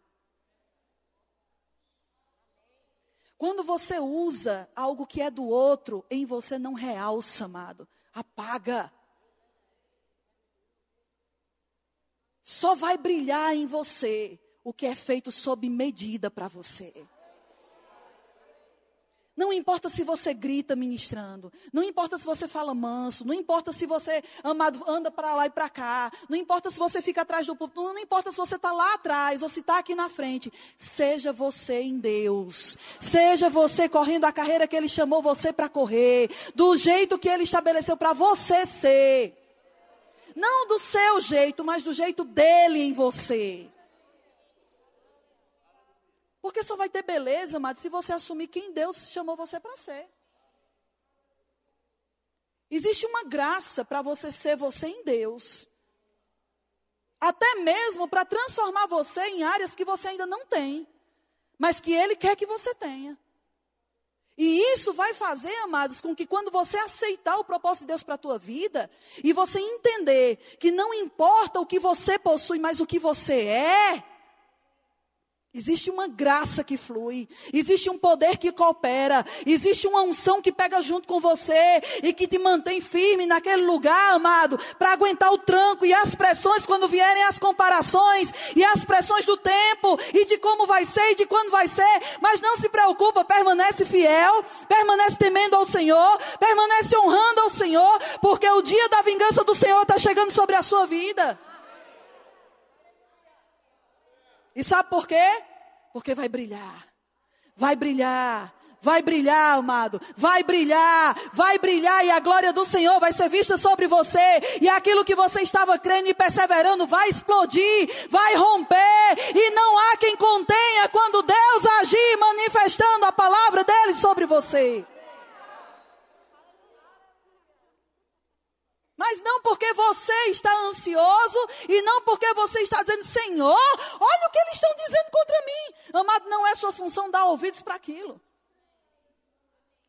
Quando você usa algo que é do outro, em você não realça, amado. Apaga. Só vai brilhar em você o que é feito sob medida para você. Não importa se você grita ministrando, não importa se você fala manso, não importa se você, amado, anda para lá e para cá, não importa se você fica atrás do púlpito, não importa se você está lá atrás ou se está aqui na frente. Seja você em Deus, seja você correndo a carreira que Ele chamou você para correr, do jeito que Ele estabeleceu para você ser. Não do seu jeito, mas do jeito dEle em você. Porque só vai ter beleza, amado, se você assumir quem Deus chamou você para ser. Existe uma graça para você ser você em Deus. Até mesmo para transformar você em áreas que você ainda não tem. Mas que Ele quer que você tenha. E isso vai fazer, amados, com que quando você aceitar o propósito de Deus para a tua vida, e você entender que não importa o que você possui, mas o que você é, existe uma graça que flui, existe um poder que coopera, existe uma unção que pega junto com você e que te mantém firme naquele lugar, amado, para aguentar o tranco e as pressões quando vierem as comparações e as pressões do tempo e de como vai ser e de quando vai ser. Mas não se preocupa, permanece fiel, permanece temendo ao Senhor, permanece honrando ao Senhor, porque o dia da vingança do Senhor está chegando sobre a sua vida. E sabe por quê? Porque vai brilhar, vai brilhar, vai brilhar, amado, vai brilhar e a glória do Senhor vai ser vista sobre você. E aquilo que você estava crendo e perseverando vai explodir, vai romper. E não há quem contenha quando Deus agir manifestando a palavra dEle sobre você. Mas não porque você está ansioso e não porque você está dizendo, Senhor, olha o que eles estão dizendo contra mim. Amado, não é sua função dar ouvidos para aquilo.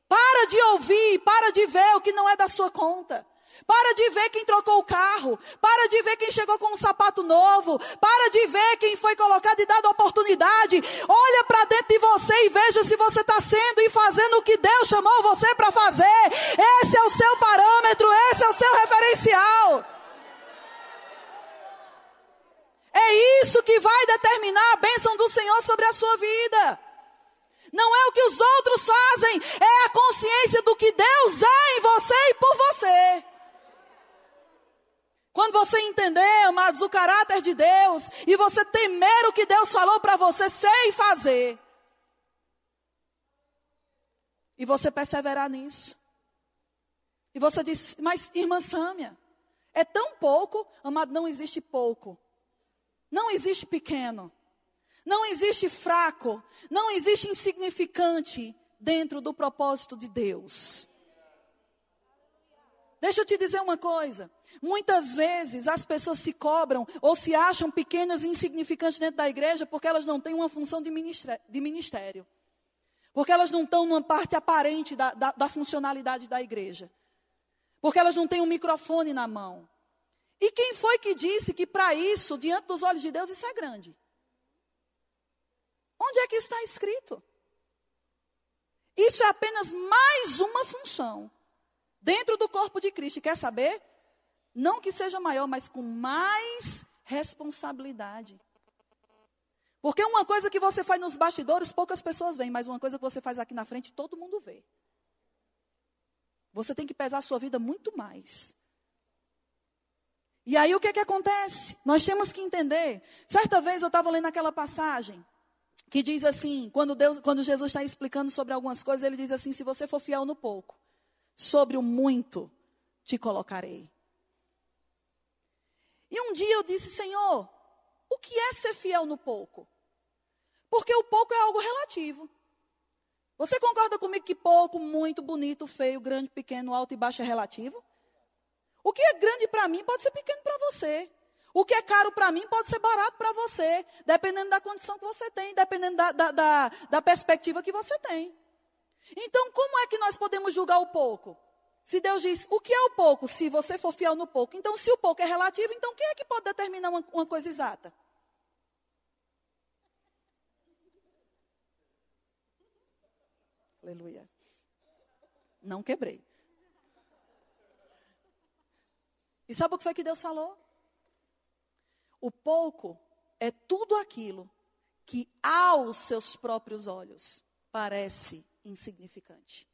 Para de ouvir, para de ver o que não é da sua conta. Para de ver quem trocou o carro. Para de ver quem chegou com um sapato novo. Para de ver quem foi colocado e dado a oportunidade. Olha para dentro de você e veja se você está sendo e fazendo o que Deus chamou você para fazer. Esse é o seu parâmetro, esse é o seu referencial. É isso que vai determinar a bênção do Senhor sobre a sua vida. Não é o que os outros fazem, é a consciência do que Deus é em você e por você. Quando você entender, amados, o caráter de Deus, e você temer o que Deus falou para você ser e fazer, e você perseverar nisso, e você diz, mas irmã Sâmia, é tão pouco, amado, não existe pouco, não existe pequeno, não existe fraco, não existe insignificante dentro do propósito de Deus. Deixa eu te dizer uma coisa. Muitas vezes as pessoas se cobram ou se acham pequenas e insignificantes dentro da igreja porque elas não têm uma função de ministério. Porque elas não estão numa parte aparente da funcionalidade da igreja. Porque elas não têm um microfone na mão. E quem foi que disse que para isso, diante dos olhos de Deus, isso é grande? Onde é que está escrito? Isso é apenas mais uma função dentro do corpo de Cristo. E quer saber? Não que seja maior, mas com mais responsabilidade. Porque uma coisa que você faz nos bastidores, poucas pessoas veem. Mas uma coisa que você faz aqui na frente, todo mundo vê. Você tem que pesar a sua vida muito mais. E aí o que acontece? Nós temos que entender. Certa vez eu estava lendo aquela passagem que diz assim, quando Jesus está explicando sobre algumas coisas, ele diz assim, se você for fiel no pouco, sobre o muito te colocarei. E um dia eu disse, Senhor, o que é ser fiel no pouco? Porque o pouco é algo relativo. Você concorda comigo que pouco, muito, bonito, feio, grande, pequeno, alto e baixo é relativo? O que é grande para mim pode ser pequeno para você. O que é caro para mim pode ser barato para você. Dependendo da condição que você tem, dependendo da perspectiva que você tem. Então, como é que nós podemos julgar o pouco? Se Deus diz, o que é o pouco? Se você for fiel no pouco. Então, se o pouco é relativo, então quem é que pode determinar uma coisa exata? Aleluia. Não quebrei. E sabe o que foi que Deus falou? O pouco é tudo aquilo que aos seus próprios olhos parece insignificante.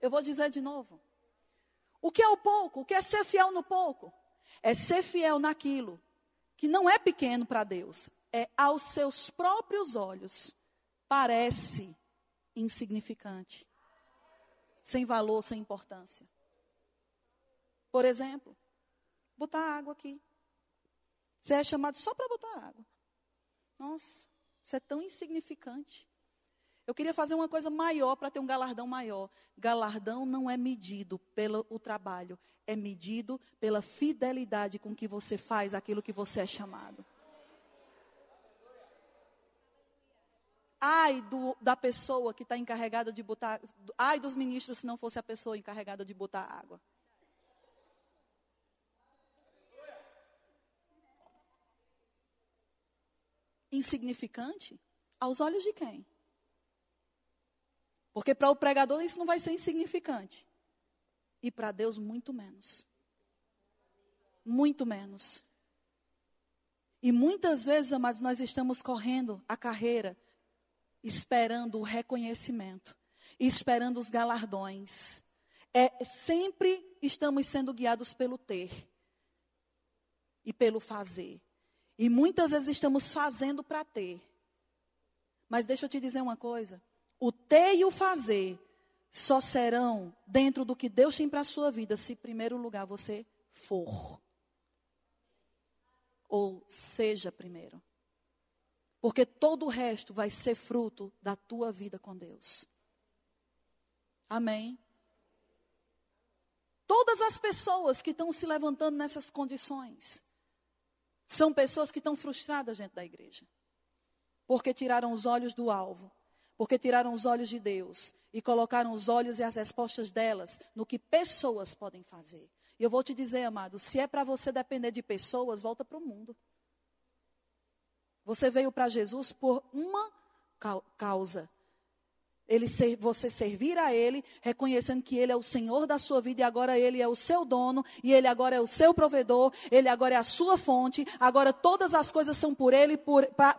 Eu vou dizer de novo. O que é o pouco? O que é ser fiel no pouco? É ser fiel naquilo que não é pequeno para Deus. É aos seus próprios olhos parece insignificante. Sem valor, sem importância. Por exemplo, botar água aqui. Você é chamado só para botar água. Nossa, isso é tão insignificante. Eu queria fazer uma coisa maior para ter um galardão maior. Galardão não é medido pelo trabalho, é medido pela fidelidade com que você faz aquilo que você é chamado. Ai da pessoa que está encarregada de botar... Ai dos ministros se não fosse a pessoa encarregada de botar água. Insignificante? Aos olhos de quem? Porque para o pregador isso não vai ser insignificante. E para Deus muito menos. Muito menos. E muitas vezes, amados, nós estamos correndo a carreira, esperando o reconhecimento, esperando os galardões. Sempre estamos sendo guiados pelo ter e pelo fazer. E muitas vezes estamos fazendo para ter. Mas deixa eu te dizer uma coisa. O ter e o fazer só serão dentro do que Deus tem para a sua vida, se em primeiro lugar você for. Ou seja primeiro. Porque todo o resto vai ser fruto da tua vida com Deus. Amém? Todas as pessoas que estão se levantando nessas condições são pessoas que estão frustradas dentro da igreja. Porque tiraram os olhos do alvo. Porque tiraram os olhos de Deus e colocaram os olhos e as respostas delas no que pessoas podem fazer. E eu vou te dizer, amado, se é para você depender de pessoas, volta para o mundo. Você veio para Jesus por uma causa. Você servir a Ele, reconhecendo que Ele é o Senhor da sua vida e agora Ele é o seu dono, e Ele agora é o seu provedor, Ele agora é a sua fonte, agora todas as coisas são por Ele,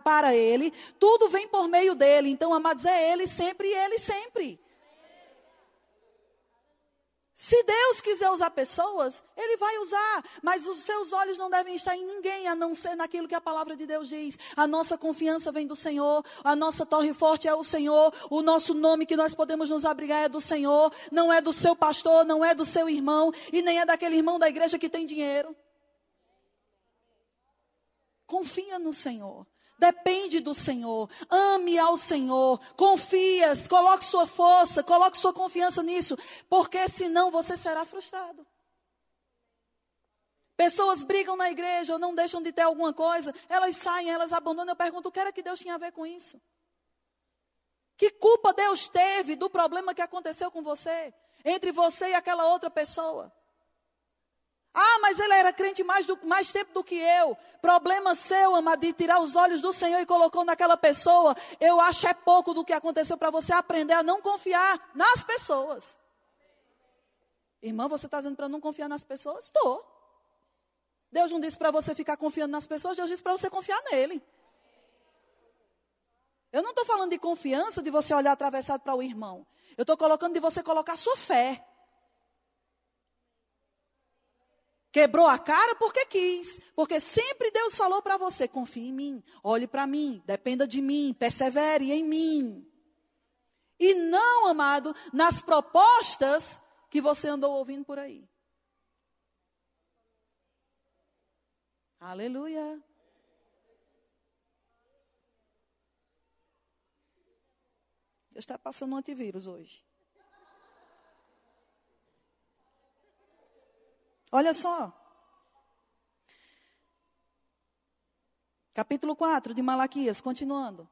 para Ele, tudo vem por meio dEle. Então, amados, é Ele sempre e Ele sempre. Se Deus quiser usar pessoas, Ele vai usar, mas os seus olhos não devem estar em ninguém, a não ser naquilo que a palavra de Deus diz. A nossa confiança vem do Senhor, a nossa torre forte é o Senhor, o nosso nome que nós podemos nos abrigar é do Senhor, não é do seu pastor, não é do seu irmão, e nem é daquele irmão da igreja que tem dinheiro. Confia no Senhor. Depende do Senhor, ame ao Senhor, confias, coloque sua força, coloque sua confiança nisso, porque senão você será frustrado. Pessoas brigam na igreja ou não deixam de ter alguma coisa, elas saem, elas abandonam. Eu pergunto, o que era que Deus tinha a ver com isso? Que culpa Deus teve do problema que aconteceu com você, entre você e aquela outra pessoa? Ah, mas ele era crente mais tempo do que eu. Problema seu, amado, de tirar os olhos do Senhor e colocou naquela pessoa. Eu acho é pouco do que aconteceu para você aprender a não confiar nas pessoas. Irmã, você está dizendo para não confiar nas pessoas? Estou. Deus não disse para você ficar confiando nas pessoas, Deus disse para você confiar nele. Eu não estou falando de confiança, de você olhar atravessado para o irmão. Eu estou colocando de você colocar sua fé. Quebrou a cara porque quis. Porque sempre Deus falou para você, confie em mim, olhe para mim, dependa de mim, persevere em mim. E não, amado, nas propostas que você andou ouvindo por aí. Aleluia. Deus está passando um antivírus hoje. Olha só. Capítulo 4 de Malaquias, continuando.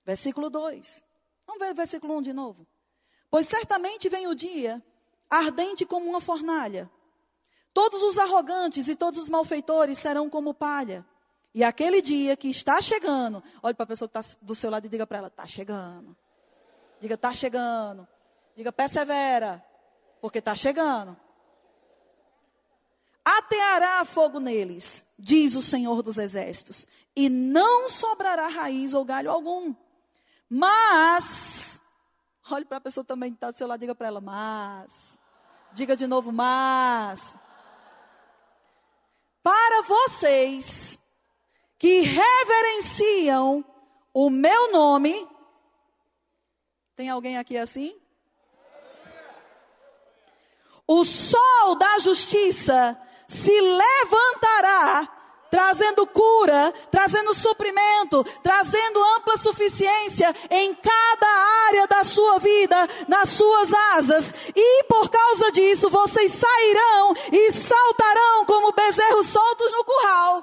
Versículo 2. Vamos ver o versículo 1 de novo. Pois certamente vem o dia, ardente como uma fornalha. Todos os arrogantes e todos os malfeitores serão como palha. E aquele dia que está chegando, olhe para a pessoa que está do seu lado e diga para ela, está chegando. Diga, está chegando. Diga, persevera, porque está chegando. Ateará fogo neles, diz o Senhor dos Exércitos, e não sobrará raiz ou galho algum. Mas, olhe para a pessoa também que está do seu lado, diga para ela, mas. Diga de novo, mas. Para vocês que reverenciam o meu nome, tem alguém aqui assim? O sol da justiça se levantará, trazendo cura, trazendo suprimento, trazendo ampla suficiência em cada área da sua vida, nas suas asas. E por causa disso, vocês sairão e saltarão como bezerros soltos no curral.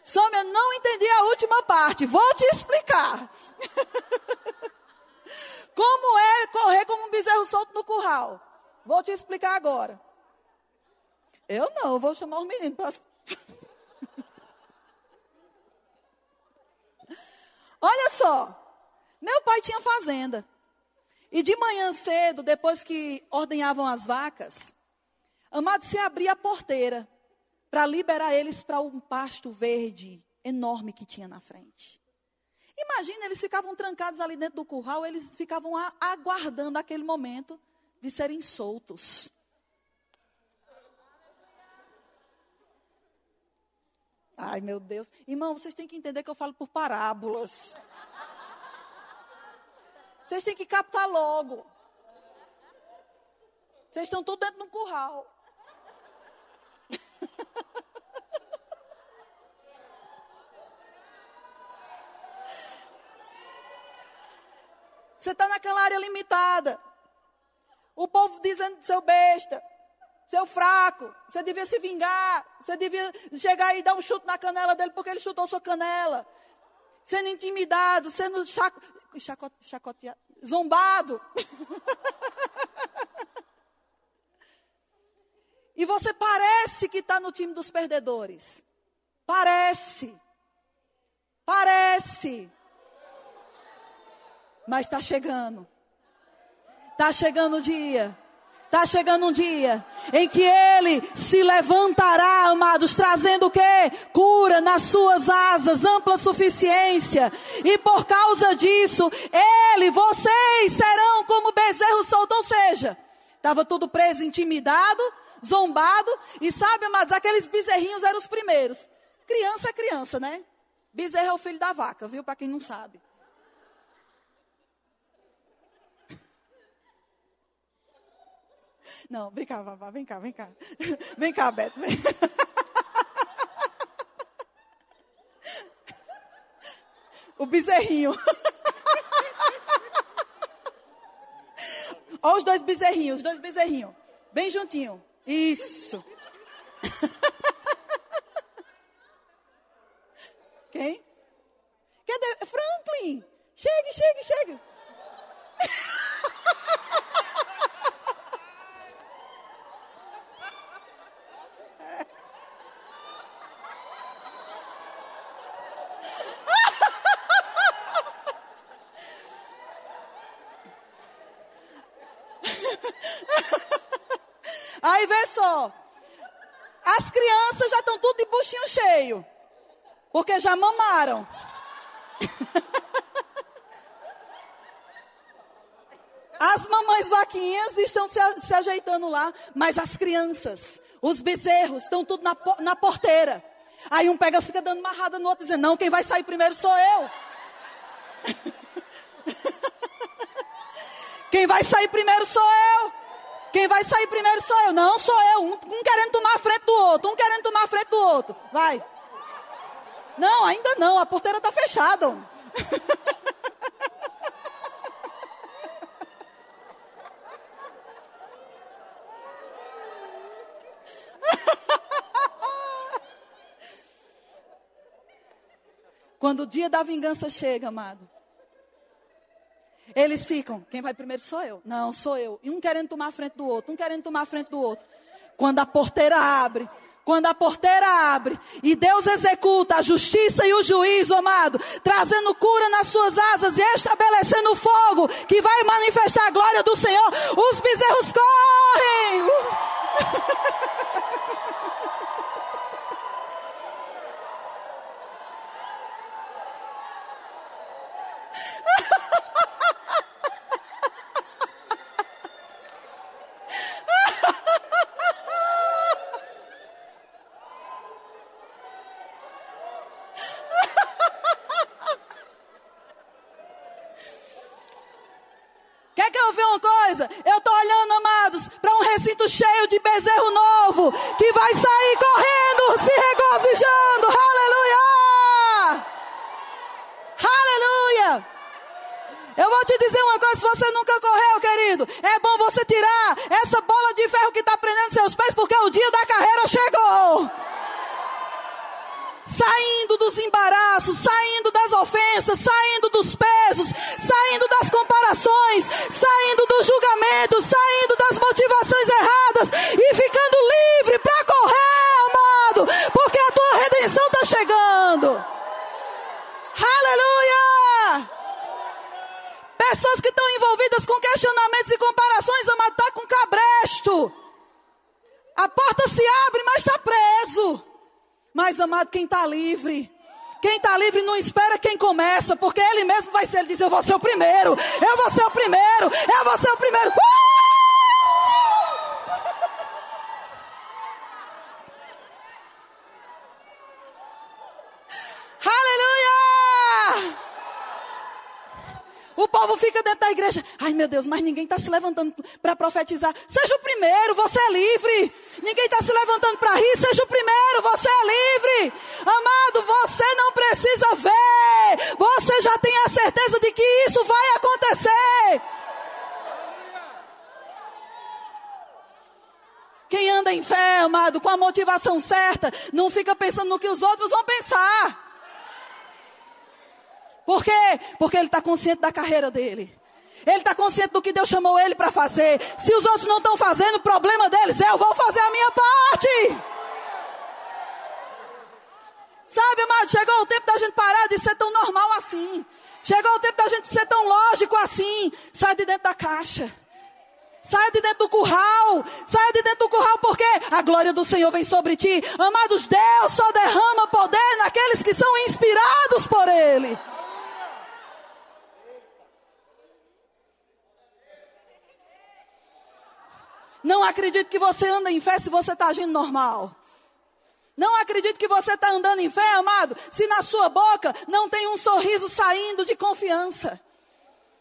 Sônia, não entendi a última parte, vou te explicar. Como é correr como um bezerro solto no curral? Vou te explicar agora. Eu não, eu vou chamar os meninos para... Olha só, meu pai tinha fazenda. E de manhã cedo, depois que ordenhavam as vacas, amado, se abria a porteira para liberar eles para um pasto verde enorme que tinha na frente. Imagina, eles ficavam trancados ali dentro do curral, eles ficavam aguardando aquele momento de serem soltos. Ai, meu Deus. Irmão, vocês têm que entender que eu falo por parábolas. Vocês têm que captar logo. Vocês estão tudo dentro de um curral. Você está naquela área limitada. O povo dizendo, seu besta, seu fraco, você devia se vingar, você devia chegar e dar um chute na canela dele porque ele chutou sua canela. Sendo intimidado, sendo chacoteado, zombado. E você parece que está no time dos perdedores. Parece. Mas está chegando. Está chegando o dia. Está chegando um dia em que Ele se levantará, amados, trazendo o quê? Cura nas suas asas, ampla suficiência. E por causa disso, vocês serão como bezerro solto. Ou seja, estava tudo preso, intimidado, zombado. E sabe, amados, aqueles bezerrinhos eram os primeiros. Criança é criança, né? Bezerro é o filho da vaca, viu? Para quem não sabe. Não, vem cá, Vavá, vem cá. Vem cá, Beto. Vem. O bezerrinho. Olha os dois bezerrinhos. Bem juntinho. Isso. Quem? Cadê? Franklin. Chegue. Aí vê só, as crianças já estão tudo de buchinho cheio, porque já mamaram. As mamães vaquinhas estão se ajeitando lá, mas as crianças, os bezerros, estão tudo na porteira. Aí um fica dando marrada no outro, dizendo, não, quem vai sair primeiro sou eu. Quem vai sair primeiro sou eu. Não, sou eu. Um querendo tomar a frente do outro. Vai. Não, ainda não. A porteira está fechada. Quando o dia da vingança chega, amado, eles ficam, quem vai primeiro sou eu. Não, sou eu. E um querendo tomar a frente do outro, Quando a porteira abre, Quando a porteira abre e Deus executa a justiça e o juízo, amado, trazendo cura nas suas asas e estabelecendo o fogo que vai manifestar a glória do Senhor, os bezerros correm. Eu estou olhando, amados, para um recinto cheio de bezerro novo, que vai sair correndo, se regozijando, aleluia, aleluia. Eu vou te dizer uma coisa, se você nunca correu, querido, é bom você tirar essa bola de ferro que está prendendo seus pés, porque o dia da carreira chegou. Saindo dos embaraços, saindo das ofensas, saindo dos pesos, saindo das comparações, saindo dos julgamentos, saindo das motivações erradas e ficando livre para correr, amado, porque a tua redenção está chegando. Aleluia! Pessoas que estão envolvidas com questionamentos e comparações, amado, está com cabresto. A porta se abre, mas está preso. Mas, amado, quem está livre não espera quem começa, porque ele mesmo vai ser, ele diz, eu vou ser o primeiro, eu vou ser o primeiro, eu vou ser o primeiro. Aleluia! O povo fica dentro da igreja, ai meu Deus, mas ninguém está se levantando para profetizar. Seja o primeiro, você é livre. Ninguém está se levantando para rir, seja o primeiro, você é livre. Amado, você não precisa ver, você já tem a certeza de que isso vai acontecer. Quem anda em fé, amado, com a motivação certa, não fica pensando no que os outros vão pensar. Por quê? Porque ele está consciente da carreira dele. Ele está consciente do que Deus chamou ele para fazer. Se os outros não estão fazendo, o problema deles é, eu vou fazer a minha parte. Sabe, amado, chegou o tempo da gente parar de ser tão normal assim. Chegou o tempo da gente ser tão lógico assim. Sai de dentro da caixa. Saia de dentro do curral. Saia de dentro do curral, porque a glória do Senhor vem sobre ti. Amados, Deus só derrama poder naqueles que são inspirados por Ele. Não acredite que você anda em fé se você está agindo normal. Não acredite que você está andando em fé, amado, se na sua boca não tem um sorriso saindo de confiança.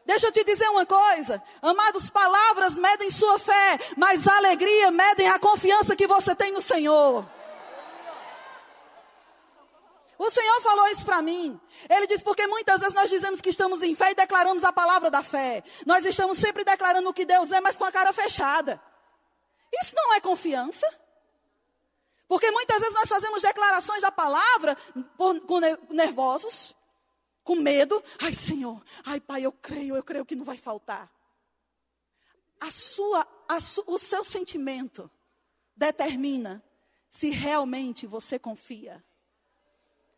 Deixa eu te dizer uma coisa, amados, palavras medem sua fé, mas a alegria medem a confiança que você tem no Senhor. O Senhor falou isso para mim. Ele disse, porque muitas vezes nós dizemos que estamos em fé e declaramos a palavra da fé. Nós estamos sempre declarando o que Deus é, mas com a cara fechada. Isso não é confiança. Porque muitas vezes nós fazemos declarações da palavra nervosos, com medo. Ai, Senhor, ai, Pai, eu creio que não vai faltar. O seu sentimento determina se realmente você confia.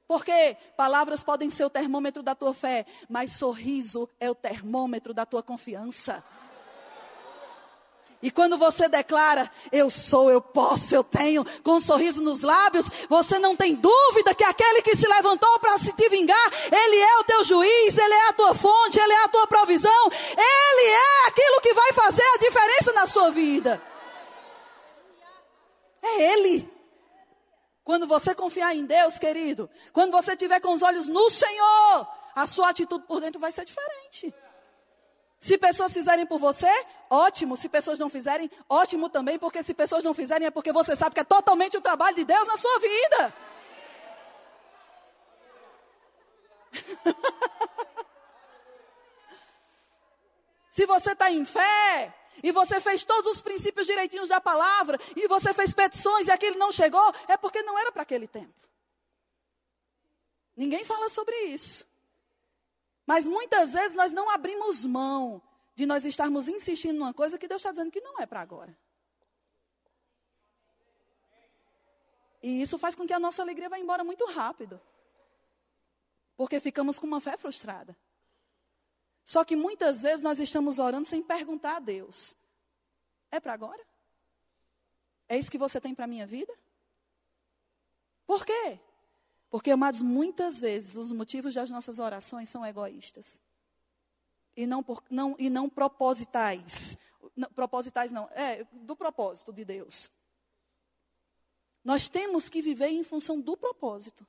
Porque palavras podem ser o termômetro da tua fé, mas sorriso é o termômetro da tua confiança. E quando você declara, eu sou, eu posso, eu tenho, com um sorriso nos lábios, você não tem dúvida que aquele que se levantou para se te vingar, ele é o teu juiz, ele é a tua fonte, ele é a tua provisão, ele é aquilo que vai fazer a diferença na sua vida. É ele. Quando você confiar em Deus, querido, quando você estiver com os olhos no Senhor, a sua atitude por dentro vai ser diferente. Se pessoas fizerem por você, ótimo. Se pessoas não fizerem, ótimo também. Porque se pessoas não fizerem, é porque você sabe que é totalmente o trabalho de Deus na sua vida. Se você está em fé, e você fez todos os princípios direitinhos da palavra, e você fez petições e aquilo não chegou, é porque não era para aquele tempo. Ninguém fala sobre isso. Mas muitas vezes nós não abrimos mão de nós estarmos insistindo numa coisa que Deus está dizendo que não é para agora. E isso faz com que a nossa alegria vá embora muito rápido. Porque ficamos com uma fé frustrada. Só que muitas vezes nós estamos orando sem perguntar a Deus. É para agora? É isso que você tem para a minha vida? Por quê? Porque, amados, muitas vezes os motivos das nossas orações são egoístas. E não propositais. Propositais não, do propósito de Deus. Nós temos que viver em função do propósito.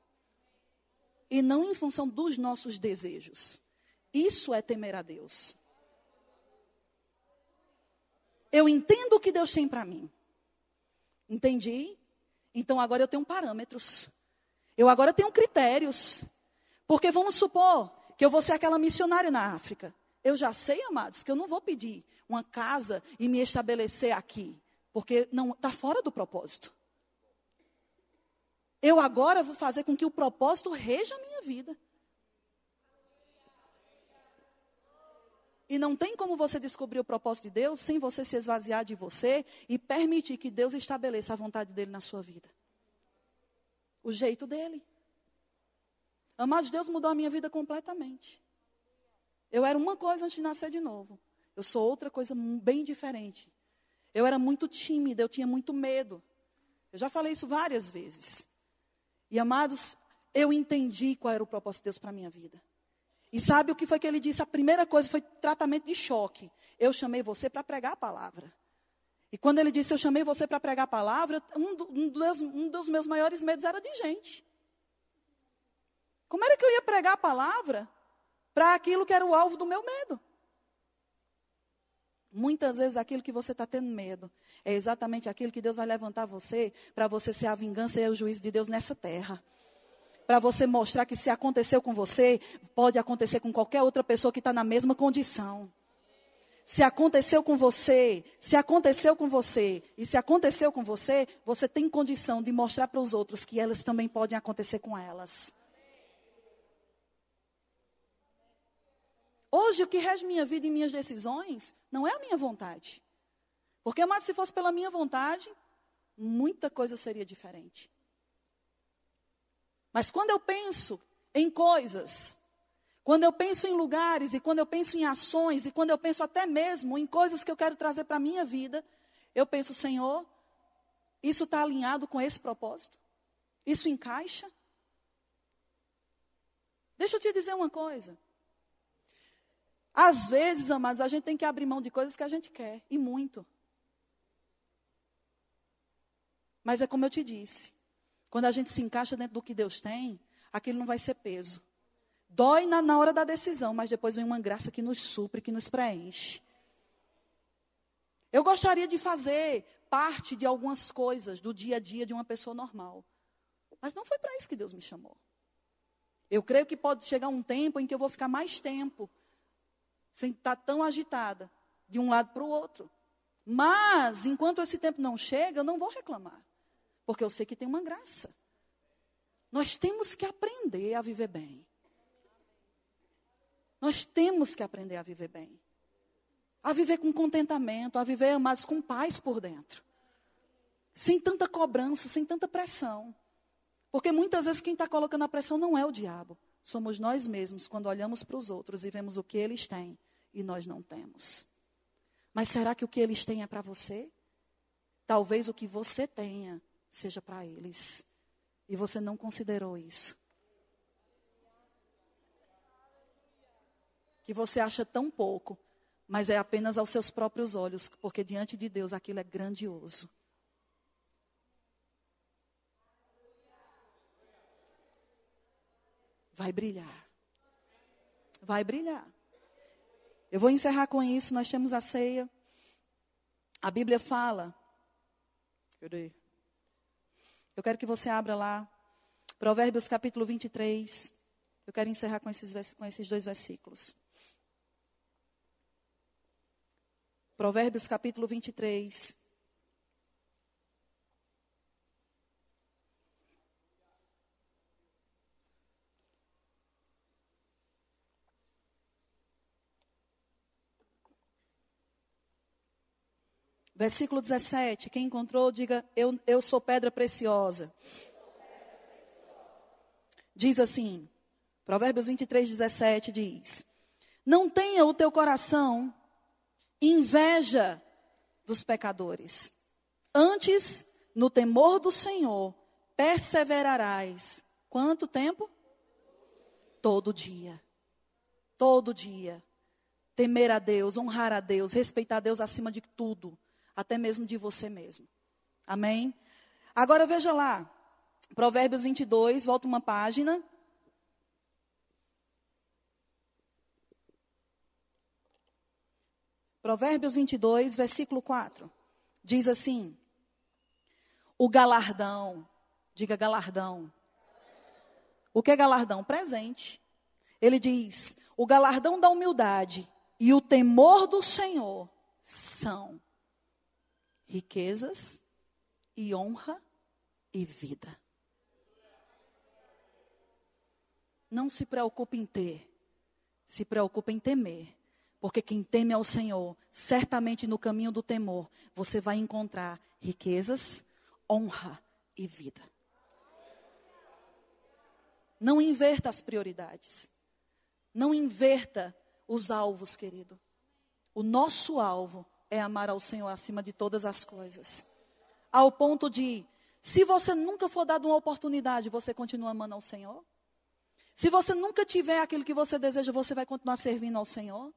E não em função dos nossos desejos. Isso é temer a Deus. Eu entendo o que Deus tem para mim. Entendi? Então agora eu tenho parâmetros. Eu agora tenho critérios. Porque vamos supor que eu vou ser aquela missionária na África. Eu já sei, amados, que eu não vou pedir uma casa e me estabelecer aqui. Porque não está fora do propósito. Eu agora vou fazer com que o propósito reja a minha vida. E não tem como você descobrir o propósito de Deus sem você se esvaziar de você e permitir que Deus estabeleça a vontade dele na sua vida. O jeito dele. Amados, Deus mudou a minha vida completamente. Eu era uma coisa antes de nascer de novo. Eu sou outra coisa bem diferente. Eu era muito tímida, eu tinha muito medo. Eu já falei isso várias vezes. E, amados, eu entendi qual era o propósito de Deus para a minha vida. E sabe o que foi que ele disse? A primeira coisa foi tratamento de choque. Eu chamei você para pregar a palavra. E quando ele disse, eu chamei você para pregar a palavra, um dos meus maiores medos era de gente. Como era que eu ia pregar a palavra para aquilo que era o alvo do meu medo? Muitas vezes aquilo que você está tendo medo é exatamente aquilo que Deus vai levantar você para você ser a vingança e o juízo de Deus nessa terra. Para você mostrar que se aconteceu com você, pode acontecer com qualquer outra pessoa que está na mesma condição. Se aconteceu com você, se aconteceu com você, e se aconteceu com você, você tem condição de mostrar para os outros que elas também podem acontecer com elas. Hoje, o que rege minha vida e minhas decisões não é a minha vontade. Porque, mas se fosse pela minha vontade, muita coisa seria diferente. Mas quando eu penso em coisas, quando eu penso em lugares, e quando eu penso em ações, e quando eu penso até mesmo em coisas que eu quero trazer para a minha vida, eu penso, Senhor, isso está alinhado com esse propósito? Isso encaixa? Deixa eu te dizer uma coisa. Às vezes, amados, a gente tem que abrir mão de coisas que a gente quer, e muito. Mas é como eu te disse, quando a gente se encaixa dentro do que Deus tem, aquilo não vai ser peso. Dói na hora da decisão, mas depois vem uma graça que nos supre, que nos preenche. Eu gostaria de fazer parte de algumas coisas do dia a dia de uma pessoa normal. Mas não foi para isso que Deus me chamou. Eu creio que pode chegar um tempo em que eu vou ficar mais tempo sem estar tão agitada, de um lado para o outro. Mas, enquanto esse tempo não chega, eu não vou reclamar. Porque eu sei que tem uma graça. Nós temos que aprender a viver bem. Nós temos que aprender a viver bem. A viver com contentamento, a viver, mas com paz por dentro. Sem tanta cobrança, sem tanta pressão. Porque muitas vezes quem está colocando a pressão não é o diabo. Somos nós mesmos quando olhamos para os outros e vemos o que eles têm e nós não temos. Mas será que o que eles têm é para você? Talvez o que você tenha seja para eles. E você não considerou isso. Que você acha tão pouco, mas é apenas aos seus próprios olhos, porque diante de Deus aquilo é grandioso. Vai brilhar. Vai brilhar. Eu vou encerrar com isso, nós temos a ceia. A Bíblia fala. Cadê? Eu quero que você abra lá. Provérbios capítulo 23. Eu quero encerrar com esses 2 versículos. Provérbios capítulo 23. Versículo 17, quem encontrou, diga, eu sou pedra preciosa. Diz assim, Provérbios 23, 17 diz: não tenha o teu coração inveja dos pecadores. Antes, no temor do Senhor, perseverarás. Quanto tempo? Todo dia. Todo dia. Temer a Deus, honrar a Deus, respeitar a Deus acima de tudo, até mesmo de você mesmo. Amém? Agora veja lá, Provérbios 22, volta uma página. Provérbios 22, versículo 4. Diz assim: o galardão, diga galardão. O que é galardão? Presente. Ele diz: o galardão da humildade e o temor do Senhor são riquezas e honra e vida. Não se preocupe em ter, se preocupe em temer. Porque quem teme ao Senhor, certamente no caminho do temor, você vai encontrar riquezas, honra e vida. Não inverta as prioridades. Não inverta os alvos, querido. O nosso alvo é amar ao Senhor acima de todas as coisas. Ao ponto de, se você nunca for dado uma oportunidade, você continua amando ao Senhor? Se você nunca tiver aquilo que você deseja, você vai continuar servindo ao Senhor?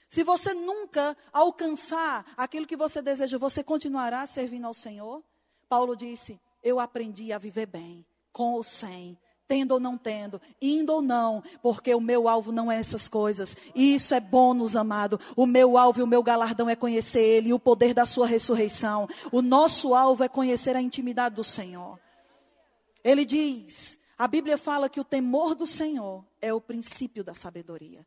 Se você nunca alcançar aquilo que você deseja, você continuará servindo ao Senhor? Paulo disse: eu aprendi a viver bem, com ou sem, tendo ou não tendo, indo ou não, porque o meu alvo não é essas coisas. E isso é bônus, amado. O meu alvo e o meu galardão é conhecer Ele e o poder da sua ressurreição. O nosso alvo é conhecer a intimidade do Senhor. Ele diz, a Bíblia fala que o temor do Senhor é o princípio da sabedoria.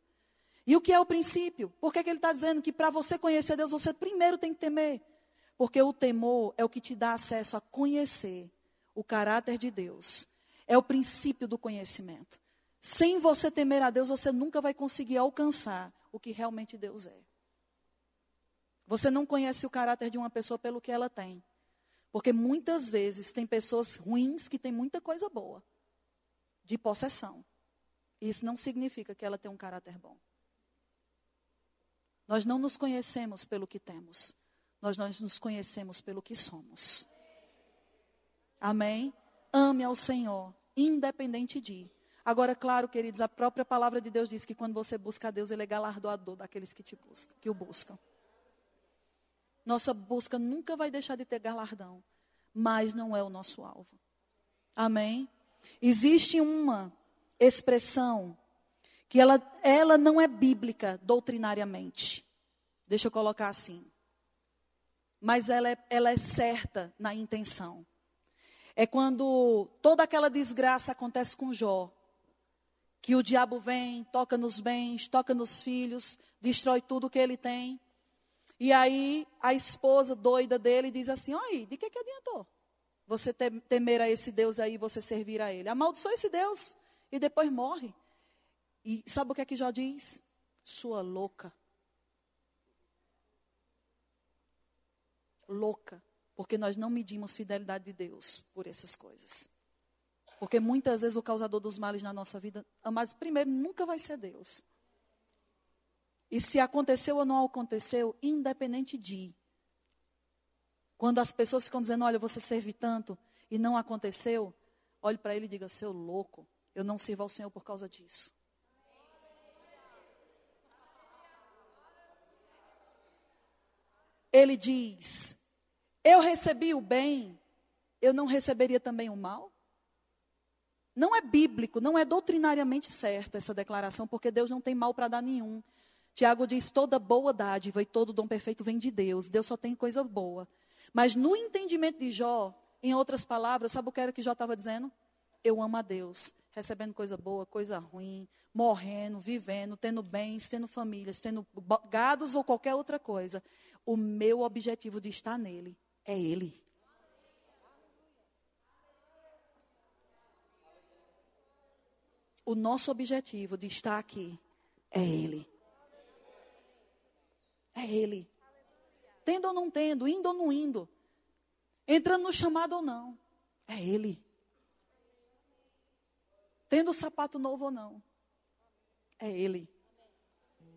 E o que é o princípio? Por que ele está dizendo que para você conhecer Deus, você primeiro tem que temer? Porque o temor é o que te dá acesso a conhecer o caráter de Deus. É o princípio do conhecimento. Sem você temer a Deus, você nunca vai conseguir alcançar o que realmente Deus é. Você não conhece o caráter de uma pessoa pelo que ela tem. Porque muitas vezes tem pessoas ruins que têm muita coisa boa. De possessão. Isso não significa que ela tem um caráter bom. Nós não nos conhecemos pelo que temos. Nós nos conhecemos pelo que somos. Amém? Ame ao Senhor, independente de. Agora, claro, queridos, a própria palavra de Deus diz que quando você busca a Deus, Ele é galardoador daqueles que te buscam, que o buscam. Nossa busca nunca vai deixar de ter galardão, mas não é o nosso alvo. Amém? Existe uma expressão que ela não é bíblica doutrinariamente. Deixa eu colocar assim. Mas ela é certa na intenção. É quando toda aquela desgraça acontece com Jó. Que o diabo vem, toca nos bens, toca nos filhos, destrói tudo que ele tem. E aí a esposa doida dele diz assim: oi, de que adiantou? Você temer a esse Deus aí, você servir a ele. Amaldiçoa esse Deus e depois morre. E sabe o que é que Jó diz? Sua louca. Louca. Porque nós não medimos fidelidade de Deus por essas coisas. Porque muitas vezes o causador dos males na nossa vida, amados, primeiro, nunca vai ser Deus. E se aconteceu ou não aconteceu, independente de. Quando as pessoas ficam dizendo, olha, você serve tanto e não aconteceu, olhe para ele e diga, seu louco, eu não sirvo ao Senhor por causa disso. Ele diz, eu recebi o bem, eu não receberia também o mal? Não é bíblico, não é doutrinariamente certo essa declaração, porque Deus não tem mal para dar nenhum. Tiago diz, toda boa dádiva e todo dom perfeito vem de Deus. Deus só tem coisa boa. Mas no entendimento de Jó, em outras palavras, sabe o que era que Jó estava dizendo? Eu amo a Deus, recebendo coisa boa, coisa ruim, morrendo, vivendo, tendo bens, tendo famílias, tendo gados ou qualquer outra coisa. O meu objetivo de estar nele é Ele. O nosso objetivo de estar aqui é Ele. É Ele. Tendo ou não tendo, indo ou não indo, entrando no chamado ou não, é Ele. tendo sapato novo ou não. É Ele.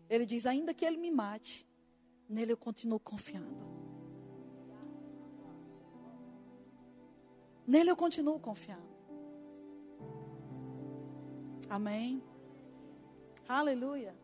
Ele diz, ainda que Ele me mate, nele eu continuo confiando. Nele eu continuo confiando. Amém. Aleluia.